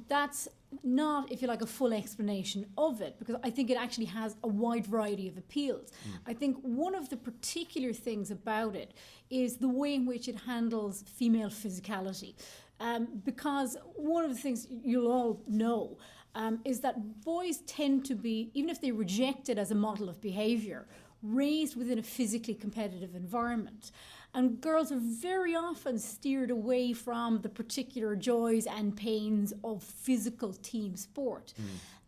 that's not, if you like, a full explanation of it, because I think it actually has a wide variety of appeals. I think one of the particular things about it is the way in which it handles female physicality. Because one of the things you'll all know is that boys tend to be, even if they reject it as a model of behavior, raised within a physically competitive environment. And girls are very often steered away from the particular joys and pains of physical team sport.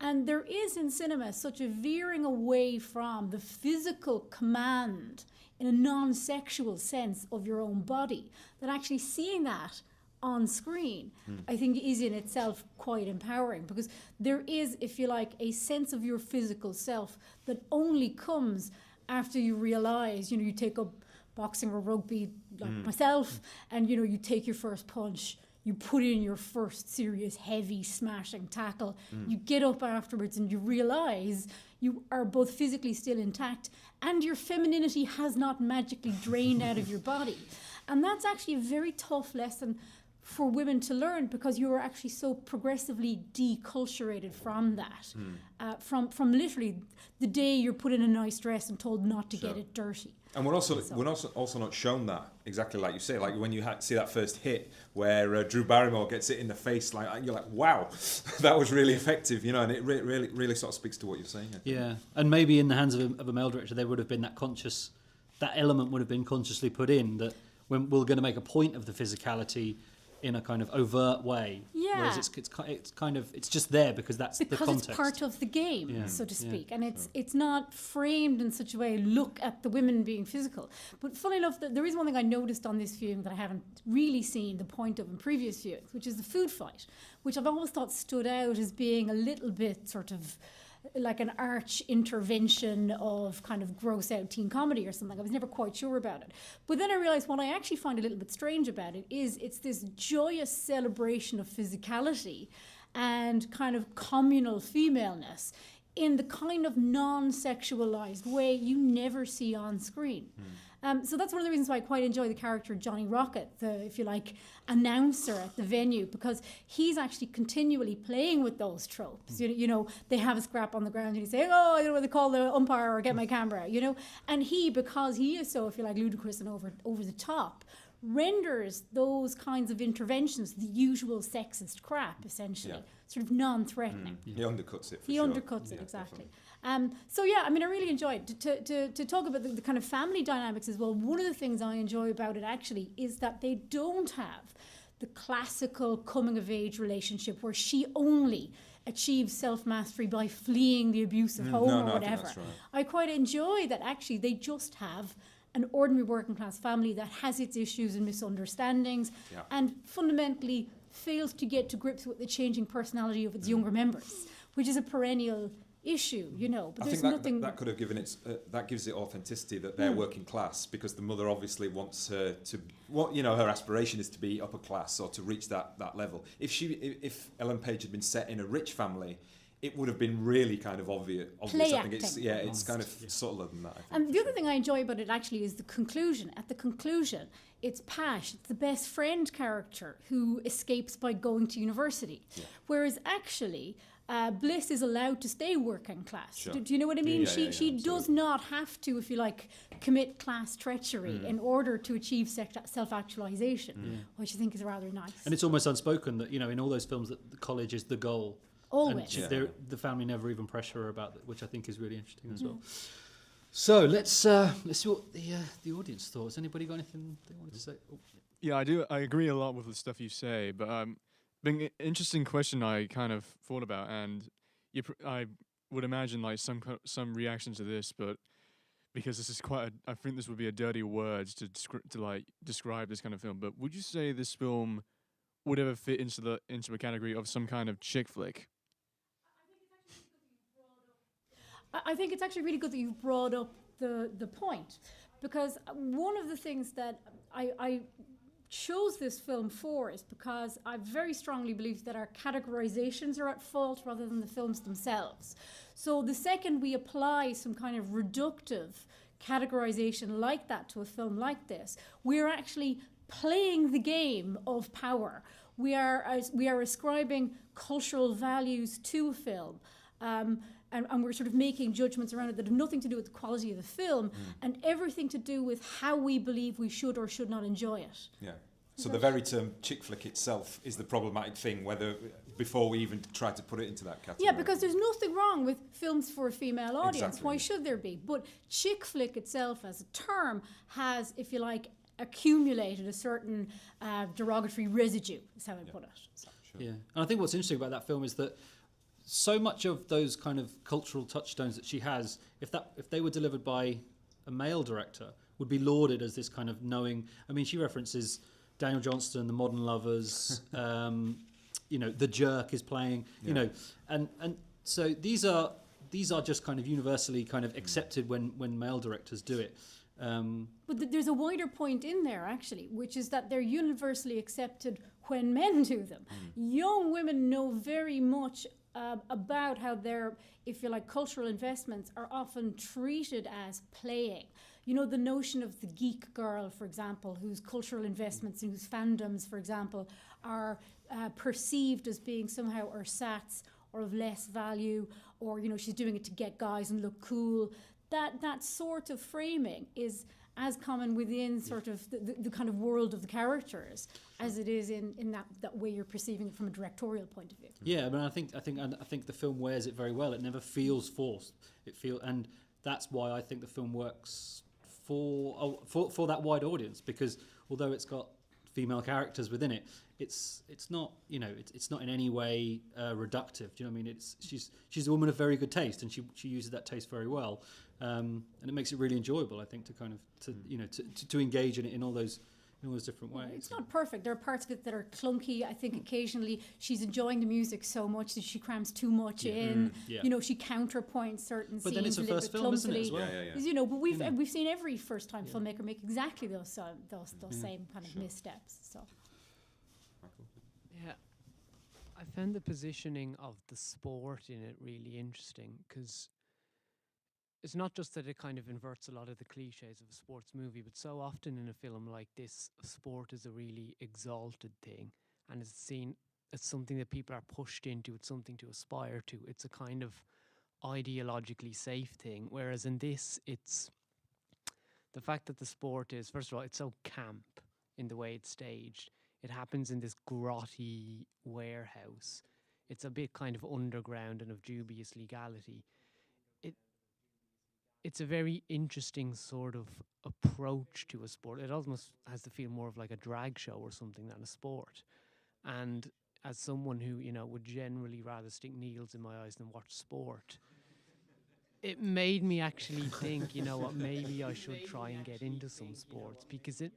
And there is in cinema such a veering away from the physical command in a non-sexual sense of your own body, that actually seeing that on screen, I think is in itself quite empowering, because there is, if you like, a sense of your physical self that only comes after you realize, you know, you take up boxing or rugby like myself, and you know, you take your first punch, you put in your first serious heavy smashing tackle, you get up afterwards and you realize you are both physically still intact and your femininity has not magically drained out of your body. And that's actually a very tough lesson for women to learn, because you are actually so progressively deculturated from that, from literally the day you're put in a nice dress and told not to get it dirty. And we're also not shown that, exactly like you say, like when you see that first hit where Drew Barrymore gets it in the face, like you're like, wow, that was really effective, you know, and it really sort of speaks to what you're saying. yeah, and maybe in the hands of a male director, there would have been that element would have been consciously put in, that when we're going to make a point of the physicality in a kind of overt way, whereas it's just there because that's the context. It's part of the game, so to speak, and it's not framed in such a way. Look at the women being physical. But funny enough, there is one thing I noticed on this viewing that I haven't really seen the point of in previous viewings, which is the food fight, which I've always thought stood out as being a little bit sort of like an arch intervention of kind of gross out teen comedy or something. I was never quite sure about it. But then I realized what I actually find a little bit strange about it is it's this joyous celebration of physicality and kind of communal femaleness in the kind of non-sexualized way you never see on screen. So that's one of the reasons why I quite enjoy the character Johnny Rocket, the, if you like, announcer at the venue, because he's actually continually playing with those tropes. You know, they have a scrap on the ground and he's saying, oh, I don't know what to call the umpire or get my camera, you know. And he, because he is so, if you like, ludicrous and over the top, renders those kinds of interventions, the usual sexist crap, essentially, sort of non-threatening. He undercuts it. He undercuts it, exactly. So yeah, I mean, I really enjoyed it. To talk about the kind of family dynamics as well, one of the things I enjoy about it actually is that they don't have the classical coming-of-age relationship where she only achieves self-mastery by fleeing the abusive home or whatever. Right. I quite enjoy that actually they just have an ordinary working class family that has its issues and misunderstandings and fundamentally fails to get to grips with the changing personality of its younger members, which is a perennial issue, you know. But I there's think nothing that could have given it that gives it authenticity, that they're working class, because the mother obviously wants her to, what, you know, her aspiration is to be upper class or to reach that level. If Ellen Page had been set in a rich family, it would have been really kind of obvious. Play I think acting. it's kind of subtler than that, I think. And the other thing I enjoy about it actually is the conclusion. At the conclusion, it's Pash, it's the best friend character who escapes by going to university. Whereas actually, Bliss is allowed to stay working class. Sure. Do you know what I mean? She does absolutely. not have to, if you like, commit class treachery in order to achieve self-actualization, which I think is rather nice. And it's almost unspoken that, you know, in all those films that the college is the goal. Always. And the family never even pressure her about that, which I think is really interesting as well. So let's see what the audience thought. Has anybody got anything they wanted to say? Oh. Yeah, I do. I agree a lot with the stuff you say, but being an interesting question I kind of thought about, and I would imagine like some reaction to this, but because this is I think this would be a dirty word to describe this kind of film. But would you say this film would ever fit into a category of some kind of chick flick? I think it's actually really good that you've brought up the point, because one of the things that I chose this film for is because I very strongly believe that our categorizations are at fault rather than the films themselves. So the second we apply some kind of reductive categorization like that to a film like this, we're actually playing the game of power. We are ascribing cultural values to a film. And we're sort of making judgments around it that have nothing to do with the quality of the film and everything to do with how we believe we should or should not enjoy it. Yeah. So the very term chick flick itself is the problematic thing, whether before we even try to put it into that category. Yeah, because there's nothing wrong with films for a female audience. Exactly. Why should there be? But chick flick itself as a term has, if you like, accumulated a certain derogatory residue, is how I put it. So. Yeah, and I think what's interesting about that film is that so much of those kind of cultural touchstones that she has, if they were delivered by a male director, would be lauded as this kind of knowing. I mean, she references Daniel Johnston, The Modern Lovers, The Jerk is playing, and so these are just kind of universally kind of accepted when male directors do it. But there's a wider point in there, actually, which is that they're universally accepted when men do them. Young women know very much about how their, if you like, cultural investments are often treated as playing. You know, the notion of the geek girl, for example, whose cultural investments and whose fandoms, for example, are perceived as being somehow ersatz or of less value, or, she's doing it to get guys and look cool. That sort of framing is as common within sort of the kind of world of the characters as it is in that way you're perceiving it from a directorial point of view. Yeah, but I think the film wears it very well. It never feels forced. And that's why I think the film works for that wide audience, because although it's got female characters within it, it's not it's not in any way reductive. Do you know what I mean? She's a woman of very good taste, and she uses that taste very well, and it makes it really enjoyable, I think, to kind of to engage in it in all those different ways. It's not perfect. There are parts of it that are clunky. I think occasionally she's enjoying the music so much that she crams too much in. Yeah. She counterpoints certain scenes. But then it's her first film, isn't it, as well? Yeah. But we've seen every first-time filmmaker make exactly those same kind of missteps. So. Yeah, I found the positioning of the sport in it really interesting, because it's not just that it kind of inverts a lot of the cliches of a sports movie, but so often in a film like this, sport is a really exalted thing, and it's seen as something that people are pushed into. It's something to aspire to. It's a kind of ideologically safe thing, whereas in this, it's the fact that the sport is, first of all, it's so camp in the way it's staged. It happens in this grotty warehouse. It's a bit kind of underground and of dubious legality. It's a very interesting sort of approach to a sport. It almost has the feel more of like a drag show or something than a sport. And as someone who, would generally rather stick needles in my eyes than watch sport, it made me actually think, maybe I should try and get into some sports, because it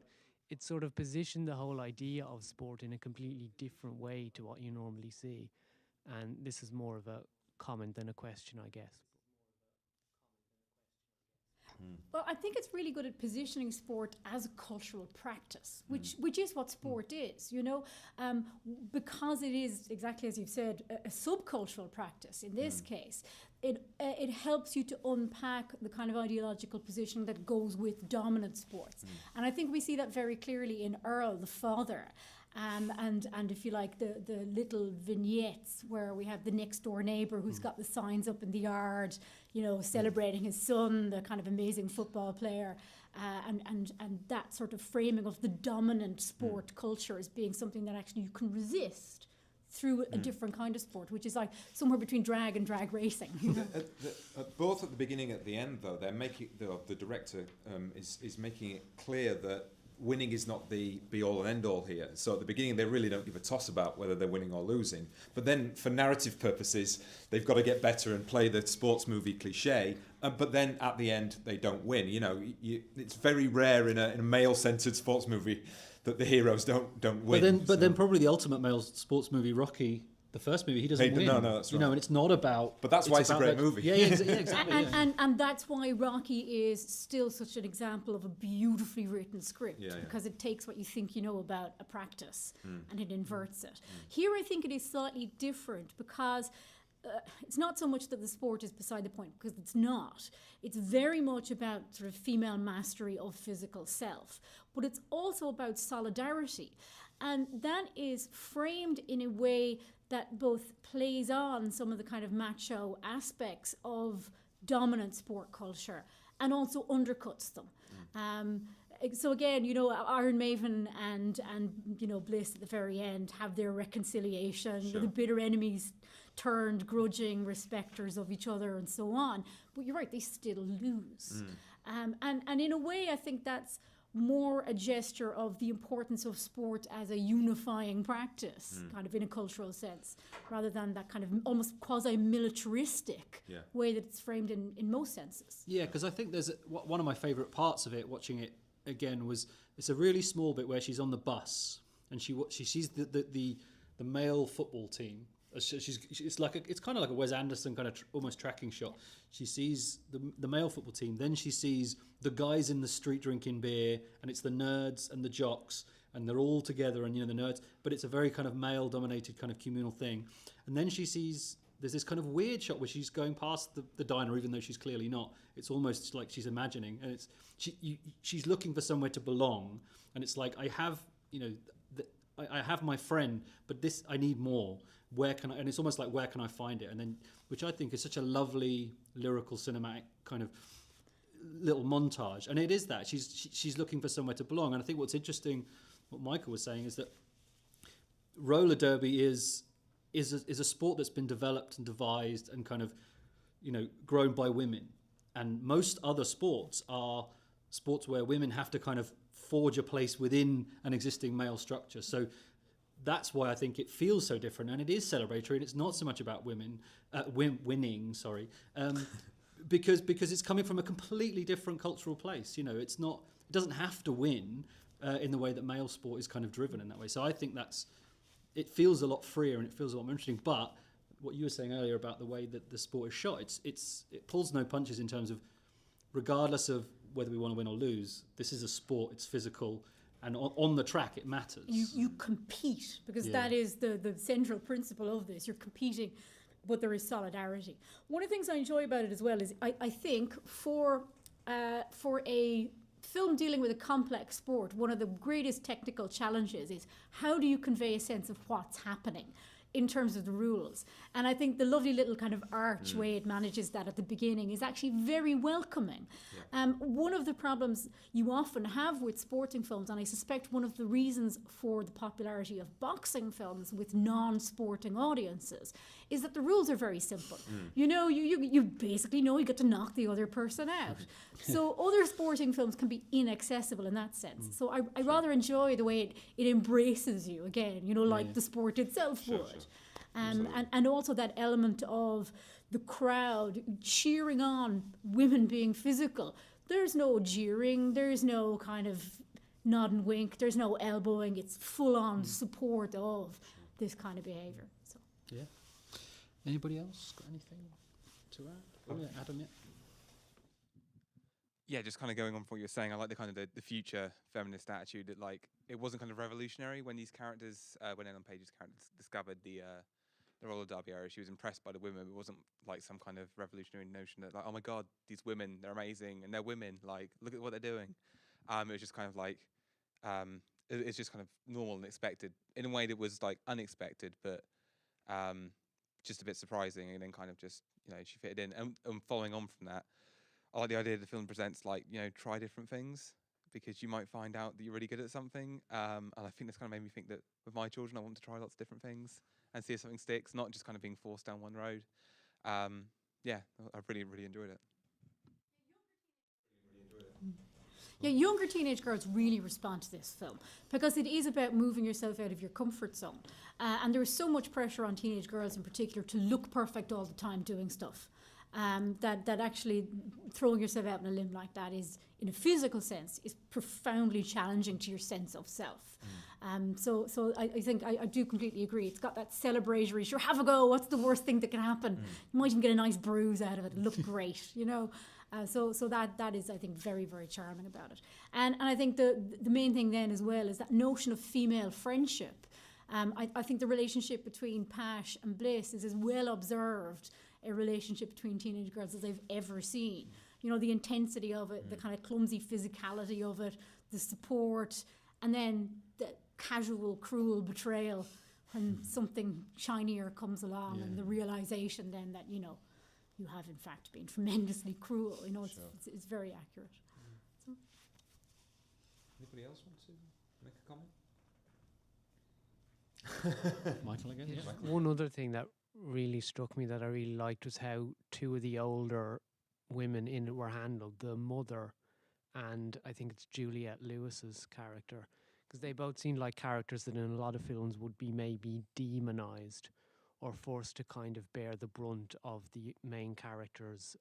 sort of positioned the whole idea of sport in a completely different way to what you normally see. And this is more of a comment than a question, I guess. Well, I think it's really good at positioning sport as a cultural practice, which is what sport is, because it is, exactly as you've said, a subcultural practice. In this case, it helps you to unpack the kind of ideological positioning that goes with dominant sports. And I think we see that very clearly in Earl, the father. And if you like, the little vignettes where we have the next door neighbour who's got the signs up in the yard, celebrating his son, the kind of amazing football player, and that sort of framing of the dominant sport culture as being something that actually you can resist through a different kind of sport, which is like somewhere between drag and drag racing. Both at the beginning and at the end, though, they're making the director is making it clear that winning is not the be-all and end-all here. So at the beginning, they really don't give a toss about whether they're winning or losing. But then, for narrative purposes, they've got to get better and play the sports movie cliche. But then, at the end, they don't win. It's very rare in a male-centered sports movie that the heroes don't win. But then probably the ultimate male sports movie, Rocky, the first movie, he doesn't win. No, that's right. And it's not about. But that's why it's a great movie. Yeah, exactly. And that's why Rocky is still such an example of a beautifully written script, because it takes what you think you know about a practice and it inverts it. Here, I think it is slightly different because it's not so much that the sport is beside the point, because it's not. It's very much about sort of female mastery of physical self, but it's also about solidarity. And that is framed in a way that both plays on some of the kind of macho aspects of dominant sport culture and also undercuts them. So again, Iron Maiden and Bliss at the very end have their reconciliation. The bitter enemies turned grudging respecters of each other and so on. But you're right, they still lose. And in a way, I think that's more a gesture of the importance of sport as a unifying practice, kind of in a cultural sense, rather than that kind of almost quasi-militaristic way that it's framed in most senses. Yeah, because I think there's one of my favourite parts of it, watching it again, was it's a really small bit where she's on the bus and she sees the male football team. It's kind of like a Wes Anderson kind of almost tracking shot. She sees the male football team, then she sees the guys in the street drinking beer, and it's the nerds and the jocks, and they're all together, and the nerds. But it's a very kind of male-dominated kind of communal thing. And then she sees there's this kind of weird shot where she's going past the diner, even though she's clearly not. It's almost like she's imagining, and she's looking for somewhere to belong, and it's like I have my friend, but this I need more. Where can I? And it's almost like, where can I find it? And then, which I think is such a lovely lyrical, cinematic kind of little montage. And it is that she's looking for somewhere to belong. And I think what's interesting, what Michael was saying, is that roller derby is a sport that's been developed and devised and kind of grown by women. And most other sports are sports where women have to kind of forge a place within an existing male structure. So that's why I think it feels so different, and it is celebratory, and it's not so much about women winning. Because it's coming from a completely different cultural place. It doesn't have to win in the way that male sport is kind of driven in that way. So I think it feels a lot freer and it feels a lot more interesting. But what you were saying earlier about the way that the sport is shot, it pulls no punches in terms of, regardless of whether we want to win or lose, this is a sport. It's physical. And on the track, it matters. You compete, because that is the central principle of this. You're competing, but there is solidarity. One of the things I enjoy about it as well is I think for a film dealing with a complex sport, one of the greatest technical challenges is how do you convey a sense of what's happening in terms of the rules. And I think the lovely little kind of arch way it manages that at the beginning is actually very welcoming. One of the problems you often have with sporting films, and I suspect one of the reasons for the popularity of boxing films with non-sporting audiences, is that the rules are very simple. You basically know you get to knock the other person out. So other sporting films can be inaccessible in that sense. So I rather enjoy the way it embraces you again, like the sport itself would. And also that element of the crowd cheering on women being physical. There's no jeering, there's no kind of nod and wink, there's no elbowing. It's full-on support of this kind of behaviour. So. Yeah. Anybody else got anything to add? Adam, yeah. Yeah, just kind of going on from what you were saying, I like the kind of the future feminist attitude that it wasn't kind of revolutionary when these characters, when Ellen Page's characters discovered the roller derby area. She was impressed by the women. It wasn't like some kind of revolutionary notion that oh my God, these women, they're amazing and they're women. Look at what they're doing. It was just kind of it's just kind of normal and expected in a way that was unexpected, but just a bit surprising. And then kind of just she fitted in. And following on from that, I like the idea the film presents try different things, because you might find out that you're really good at something. And I think this kind of made me think that with my children, I want to try lots of different things and see if something sticks, not just kind of being forced down one road. Yeah, I've really, really enjoyed it. Yeah, younger teenage girls really respond to this film because it is about moving yourself out of your comfort zone. And there is so much pressure on teenage girls in particular to look perfect all the time doing stuff. that actually throwing yourself out on a limb like that is, in a physical sense, is profoundly challenging to your sense of self. So I think I do completely agree. It's got that celebratory, sure, have a go, what's the worst thing that can happen? You might even get a nice bruise out of it, look great, you know. So that is, I think, very, very charming about it. And I think the main thing then as well is that notion of female friendship. I think the relationship between Pash and Bliss is as well observed a relationship between teenage girls as I've ever seen. You know, the intensity of it, the kind of clumsy physicality of it, the support, and then the casual, cruel betrayal when something shinier comes along, and the realization then that, you know, you have in fact been tremendously cruel. You know, it's very accurate. So. Anybody else want to make a comment? Michael again? Yeah. One other thing that really struck me that I really liked was how two of the older women in it were handled. The mother and I think it's Juliette Lewis's character, because they both seemed like characters that in a lot of films would be maybe demonized or forced to kind of bear the brunt of the main character's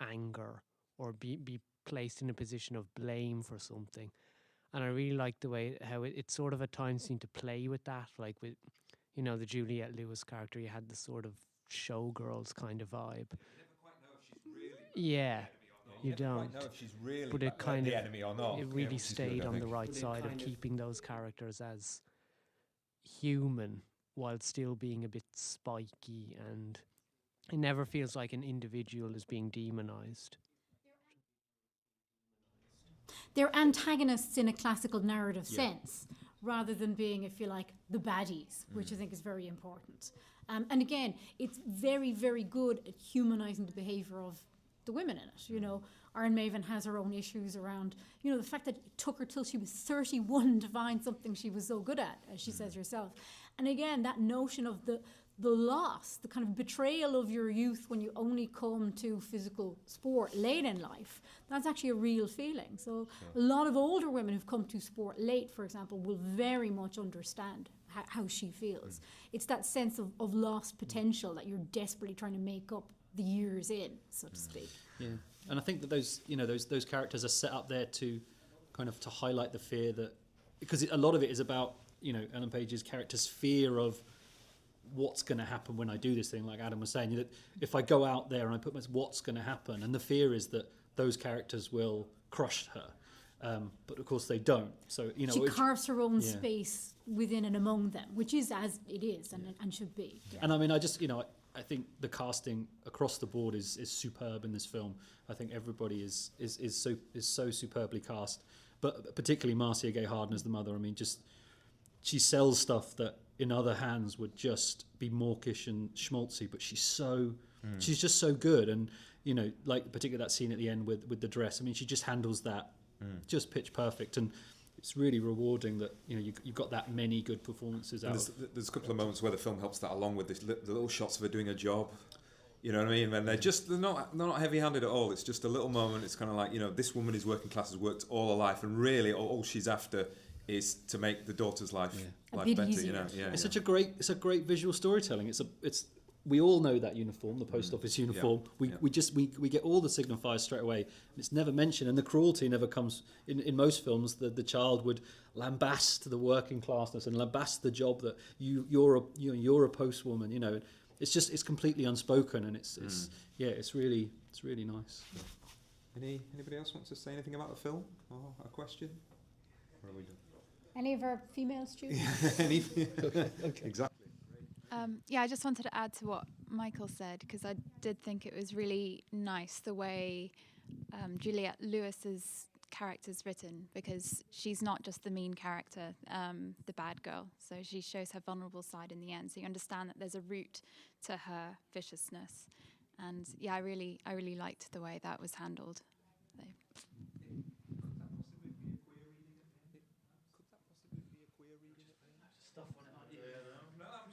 anger or be placed in a position of blame for something. And I really liked the way how it sort of at times seemed to play with that, like with, you know, the Juliette Lewis character, you had the sort of showgirls kind of vibe. You never quite know if she's really yeah, you never don't. quite know if she's really But it kind the of enemy or not. it really which is stayed good, I on the think. right side of keeping those characters as human while still being a bit spiky, and it never feels like an individual is being demonized. They're antagonists in a classical narrative sense, rather than being, if you like, the baddies, which I think is very important. And again, it's very, very good at humanizing the behavior of the women in it. You know, Iron Maven has her own issues around, you know, the fact that it took her till she was 31 to find something she was so good at, as she says herself. And again, that notion of the loss, the kind of betrayal of your youth when you only come to physical sport late in life, that's actually a real feeling. So a lot of older women who've come to sport late, for example, will very much understand how she feels. It's that sense of lost potential that you're desperately trying to make up the years in, so to speak. Yeah, and I think that those, you know, those characters are set up there to kind of to highlight the fear that, because a lot of it is about, you know, Ellen Page's character's fear of what's going to happen when I do this thing, like Adam was saying, that if I go out there and I put myself, what's going to happen? And the fear is that those characters will crush her. But of course they don't. So, you know, she carves her own space within and among them, which is as it is and should be. Yeah. And I mean, I just, you know, I think the casting across the board is superb in this film. I think everybody is so superbly cast, but particularly Marcia Gay Harden as the mother. I mean, just she sells stuff that in other hands would just be mawkish and schmaltzy, but she's just so good. And, you know, like particularly that scene at the end with the dress, I mean, she just handles that just pitch perfect. And it's really rewarding that, you know, you've got that many good performances out. There's a couple of moments where the film helps that along with the little shots of her doing a job. You know what I mean? And they're not heavy-handed at all. It's just a little moment. It's kind of like, you know, this woman is working class, has worked all her life, and really all she's after is to make the daughter's life better. Easier. You know, It's such a great visual storytelling. We all know that uniform, the post office uniform. We get all the signifiers straight away. And it's never mentioned, and the cruelty never comes in most films. The child would lambast the working classness and lambast the job that you're a postwoman. You know, it's completely unspoken, and it's really nice. Anybody else want to say anything about the film or a question? Or are we done? Any of our female students? Okay. Exactly. Yeah, I just wanted to add to what Michael said, because I did think it was really nice the way Juliette Lewis's character's written, because she's not just the mean character, the bad girl. So she shows her vulnerable side in the end. So you understand that there's a root to her viciousness. And yeah, I really liked the way that was handled. So.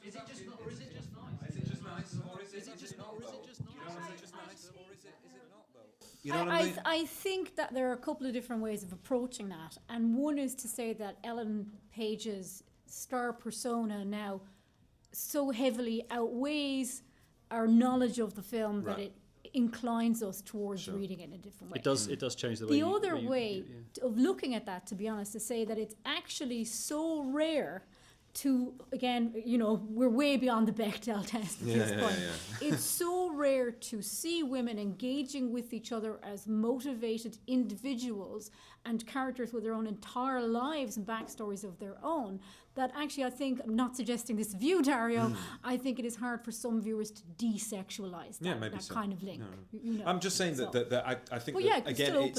Is it just not, or is it just nice? Is it just nice, or is it just not? Or is it just nice? Is it just nice, or is it not though? You know what I mean? I think that there are a couple of different ways of approaching that, and one is to say that Ellen Page's star persona now so heavily outweighs our knowledge of the film that it inclines us towards reading it in a different way. It does change the way. The other way of looking at that, to be honest, is say that it's actually so rare to, again, we're way beyond the Bechdel test at this point. It's so rare to see women engaging with each other as motivated individuals and characters with their own entire lives and backstories of their own, that actually I think, I'm not suggesting this view, Dario, I think it is hard for some viewers to desexualize that kind of link. No. I'm just saying that I think that, again,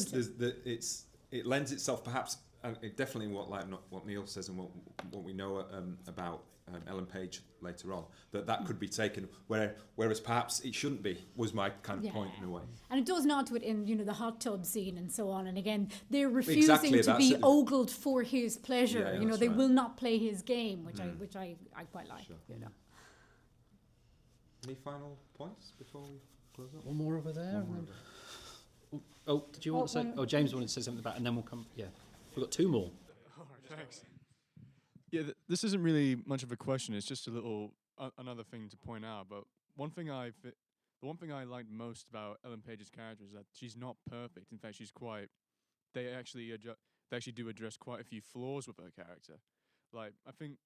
it lends itself perhaps, definitely what Neil says and what we know about Ellen Page later on, that could be taken whereas perhaps it shouldn't be, was my kind of point in a way. And it does nod to it in the hot tub scene and so on. And again, they're refusing to be ogled for his pleasure. They will not play his game, which I quite like. Sure. Any final points before we close up? One more over there. Oh, did you want to say? Oh, James wanted to say something about, and then we'll come. Yeah. We've got two more. Oh, thanks. Yeah, this isn't really much of a question. It's just a little another thing to point out. But the one thing I liked most about Ellen Page's character is that she's not perfect. In fact, she's quite. They actually do address quite a few flaws with her character. Like, I think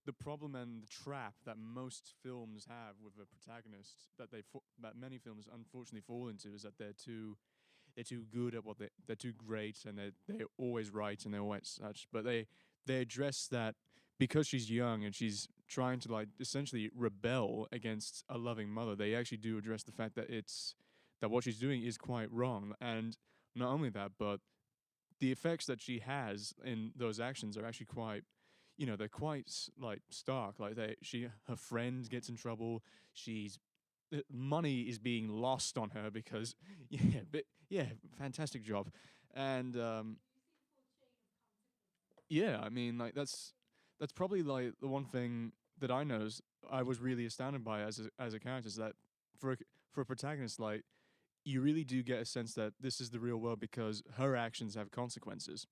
the problem and the trap that most films have with a protagonist that many films unfortunately fall into is that they're too good at what they're too great, and they're always right and they're always such. But they address that because she's young and she's trying to essentially rebel against a loving mother. They actually do address the fact that that what she's doing is quite wrong, and not only that, but the effects that she has in those actions are actually quite, they're quite stark. Her friend gets in trouble. Money is being lost on her because fantastic job. And I mean, that's probably the one thing that I noticed I was really astounded by as a character, is that for a protagonist, you really do get a sense that this is the real world because her actions have consequences.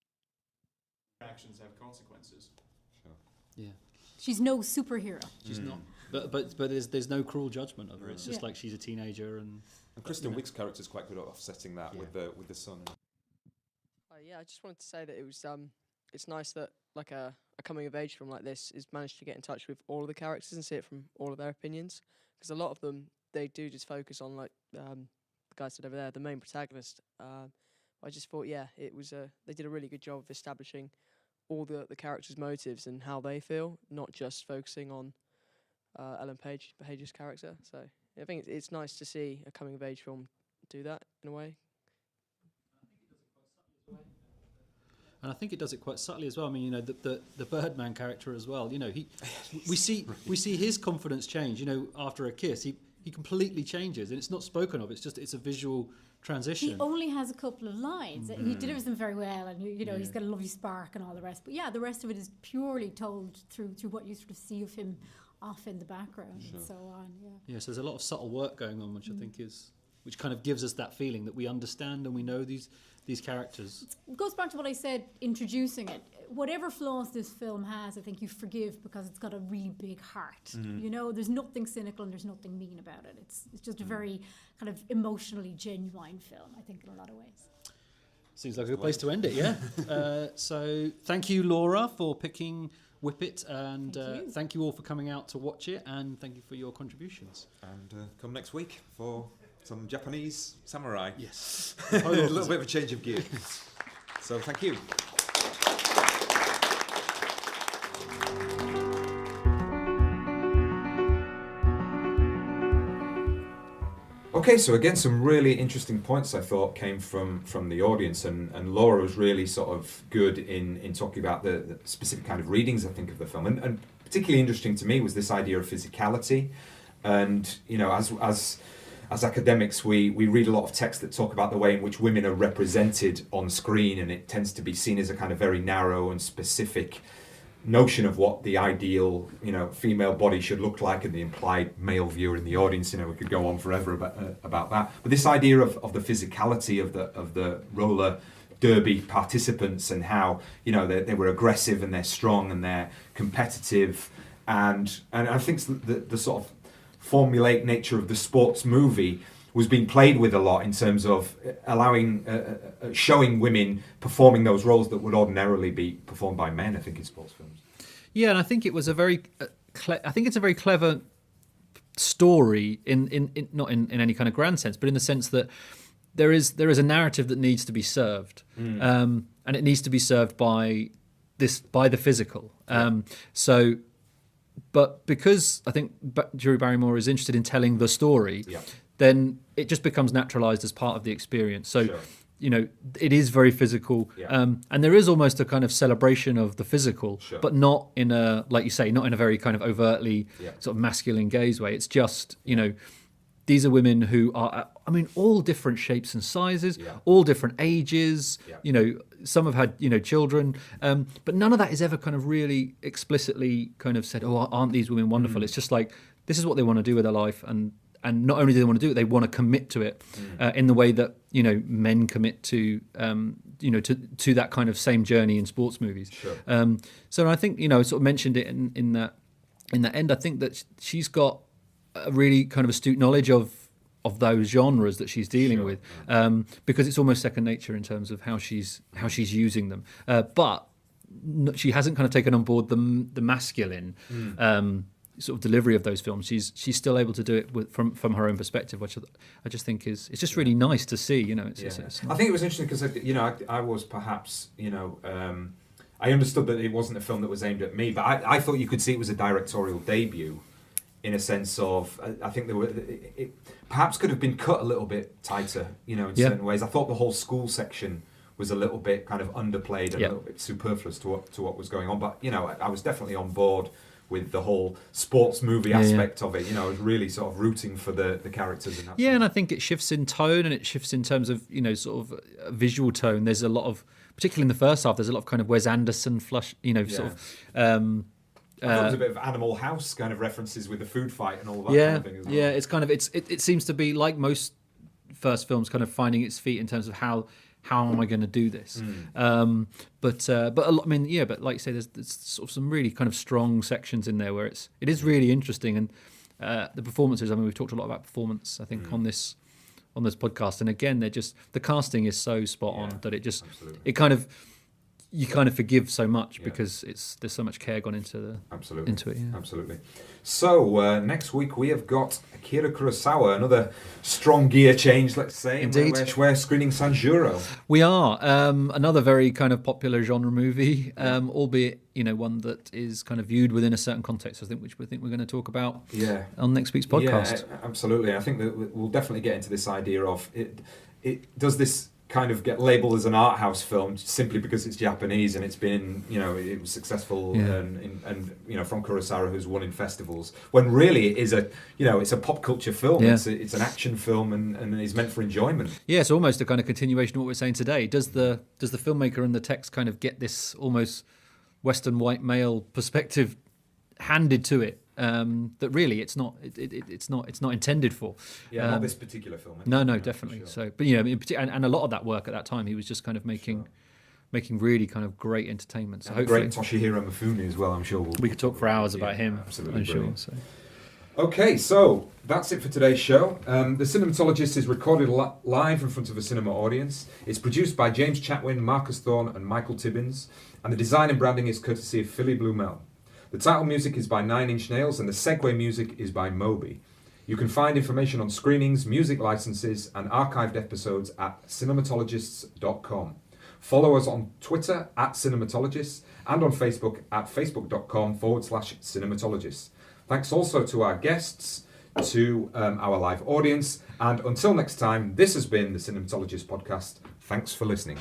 Sure. Yeah. She's no superhero. She's not. But there's no cruel judgment of her. It's just like she's a teenager, and Kristen Wiig's character is quite good at offsetting that with the son. I just wanted to say that it was it's nice that a coming of age film like this is managed to get in touch with all of the characters and see it from all of their opinions, because a lot of them they do just focus on the guy said over there, the main protagonist. I just thought it was they did a really good job of establishing all the characters' motives and how they feel, not just focusing on Ellen Page's character. So I think it's nice to see a coming of age film do that in a way. And I think it does it quite subtly as well. I mean, the Birdman character as well. We see his confidence change. After a kiss, he completely changes, and it's not spoken of. It's a visual transition. He only has a couple of lines. He delivers them very well, and he's got a lovely spark and all the rest. But the rest of it is purely told through what you sort of see of him off in the background and so on. So there's a lot of subtle work going on, which I think which kind of gives us that feeling that we understand and we know these characters. It goes back to what I said introducing it. Whatever flaws this film has, I think you forgive because it's got a really big heart. There's nothing cynical and there's nothing mean about it. It's just a very kind of emotionally genuine film, I think, in a lot of ways. Seems like a good place to end it, yeah. So thank you, Laura, for picking Whip It, and thank you all for coming out to watch it, and thank you for your contributions. And come next week for some Japanese samurai. Yes. A little bit of a change of gear. So thank you. Okay, so again, some really interesting points I thought came from the audience, and Laura was really sort of good in talking about the specific kind of readings, I think, of the film. And particularly interesting to me was this idea of physicality. And, as academics, we read a lot of texts that talk about the way in which women are represented on screen, and it tends to be seen as a kind of very narrow and specific notion of what the ideal, female body should look like, and the implied male viewer in the audience. We could go on forever about that. But this idea of the physicality of the roller derby participants, and how they were aggressive and they're strong and they're competitive, and I think the sort of formulaic nature of the sports movie was being played with a lot in terms of allowing, showing women performing those roles that would ordinarily be performed by men, I think, in sports films. Yeah, and I think it was a very, I think it's a very clever story in not in any kind of grand sense, but in the sense that there is a narrative that needs to be served, and it needs to be served by the physical. So, but because I think Drew Barrymore is interested in telling the story, then it just becomes naturalized as part of the experience. So, you know, it is very physical, and there is almost a kind of celebration of the physical, but not in a, like you say, not in a very kind of overtly sort of masculine gaze way. It's just, you know, these are women who are, I mean, all different shapes and sizes, all different ages. You know, some have had, you know, children, but none of that is ever kind of really explicitly kind of said, oh, aren't these women wonderful? It's just like, this is what they want to do with their life, and not only do they want to do it, they want to commit to it in the way that, you know, men commit to, you know, to that kind of same journey in sports movies. So I think, you know, I sort of mentioned it in that end. I think that she's got a really kind of astute knowledge of those genres that she's dealing with, because it's almost second nature in terms of how she's using them. But she hasn't kind of taken on board the masculine sort of delivery of those films. She's still able to do it from her own perspective, which I just think it's just really nice to see. You know, it's I think it was interesting because, you know, I was perhaps, you know, I understood that it wasn't a film that was aimed at me, but I thought you could see it was a directorial debut, in a sense of, I think it perhaps could have been cut a little bit tighter, you know, in certain ways. I thought the whole school section was a little bit kind of underplayed and a little bit superfluous to what was going on. But, you know, I was definitely on board with the whole sports movie aspect of it. You know, I was really sort of rooting for the characters in that. And I think it shifts in tone, and it shifts in terms of, you know, sort of visual tone. There's a lot of, particularly in the first half, there's a lot of kind of Wes Anderson flush, you know, sort of. I thought there was a bit of Animal House kind of references with the food fight and all that kind of thing as well. Yeah, it's kind of it seems to be like most first films, kind of finding its feet in terms of how am I going to do this? But a lot, I mean, but like you say, there's sort of some really kind of strong sections in there where it is really interesting, and the performances. I mean, we've talked a lot about performance, I think, on this podcast, and again, the casting is so spot on that you kind of forgive so much because there's so much care gone into it. Absolutely. So next week we have got Akira Kurosawa, another strong gear change, let's say. Indeed. We're screening Sanjuro. We are another very kind of popular genre movie, albeit, you know, one that is kind of viewed within a certain context. Which we think we're going to talk about on next week's podcast. Yeah, absolutely. I think that we'll definitely get into this idea of it. Does this kind of get labelled as an art house film simply because it's Japanese and it's been, you know, it was successful and you know, from Kurosawa, who's won in festivals, when really it is it's a pop culture film. It's an action film and it's meant for enjoyment. It's almost a kind of continuation of what we're saying today. Does the filmmaker and the text kind of get this almost Western white male perspective handed to it? That really it's not intended for. Not this particular film. No, definitely. Sure. So, but you know, and a lot of that work at that time, he was just kind of making really kind of great entertainment. So hopefully, great Toshihiro Mifune as well. I'm sure we could talk for hours about him. Absolutely, I'm sure. So. Okay, so that's it for today's show. The Cinematologists is recorded live in front of a cinema audience. It's produced by James Chatwin, Marcus Thorne, and Michael Tibbins, and the design and branding is courtesy of Philly Blumel. The title music is by 9 Inch Nails and the segue music is by Moby. You can find information on screenings, music licenses and archived episodes at cinematologists.com. Follow us on Twitter at Cinematologists and on Facebook at facebook.com/cinematologists. Thanks also to our guests, to our live audience, and until next time, this has been the Cinematologists podcast. Thanks for listening.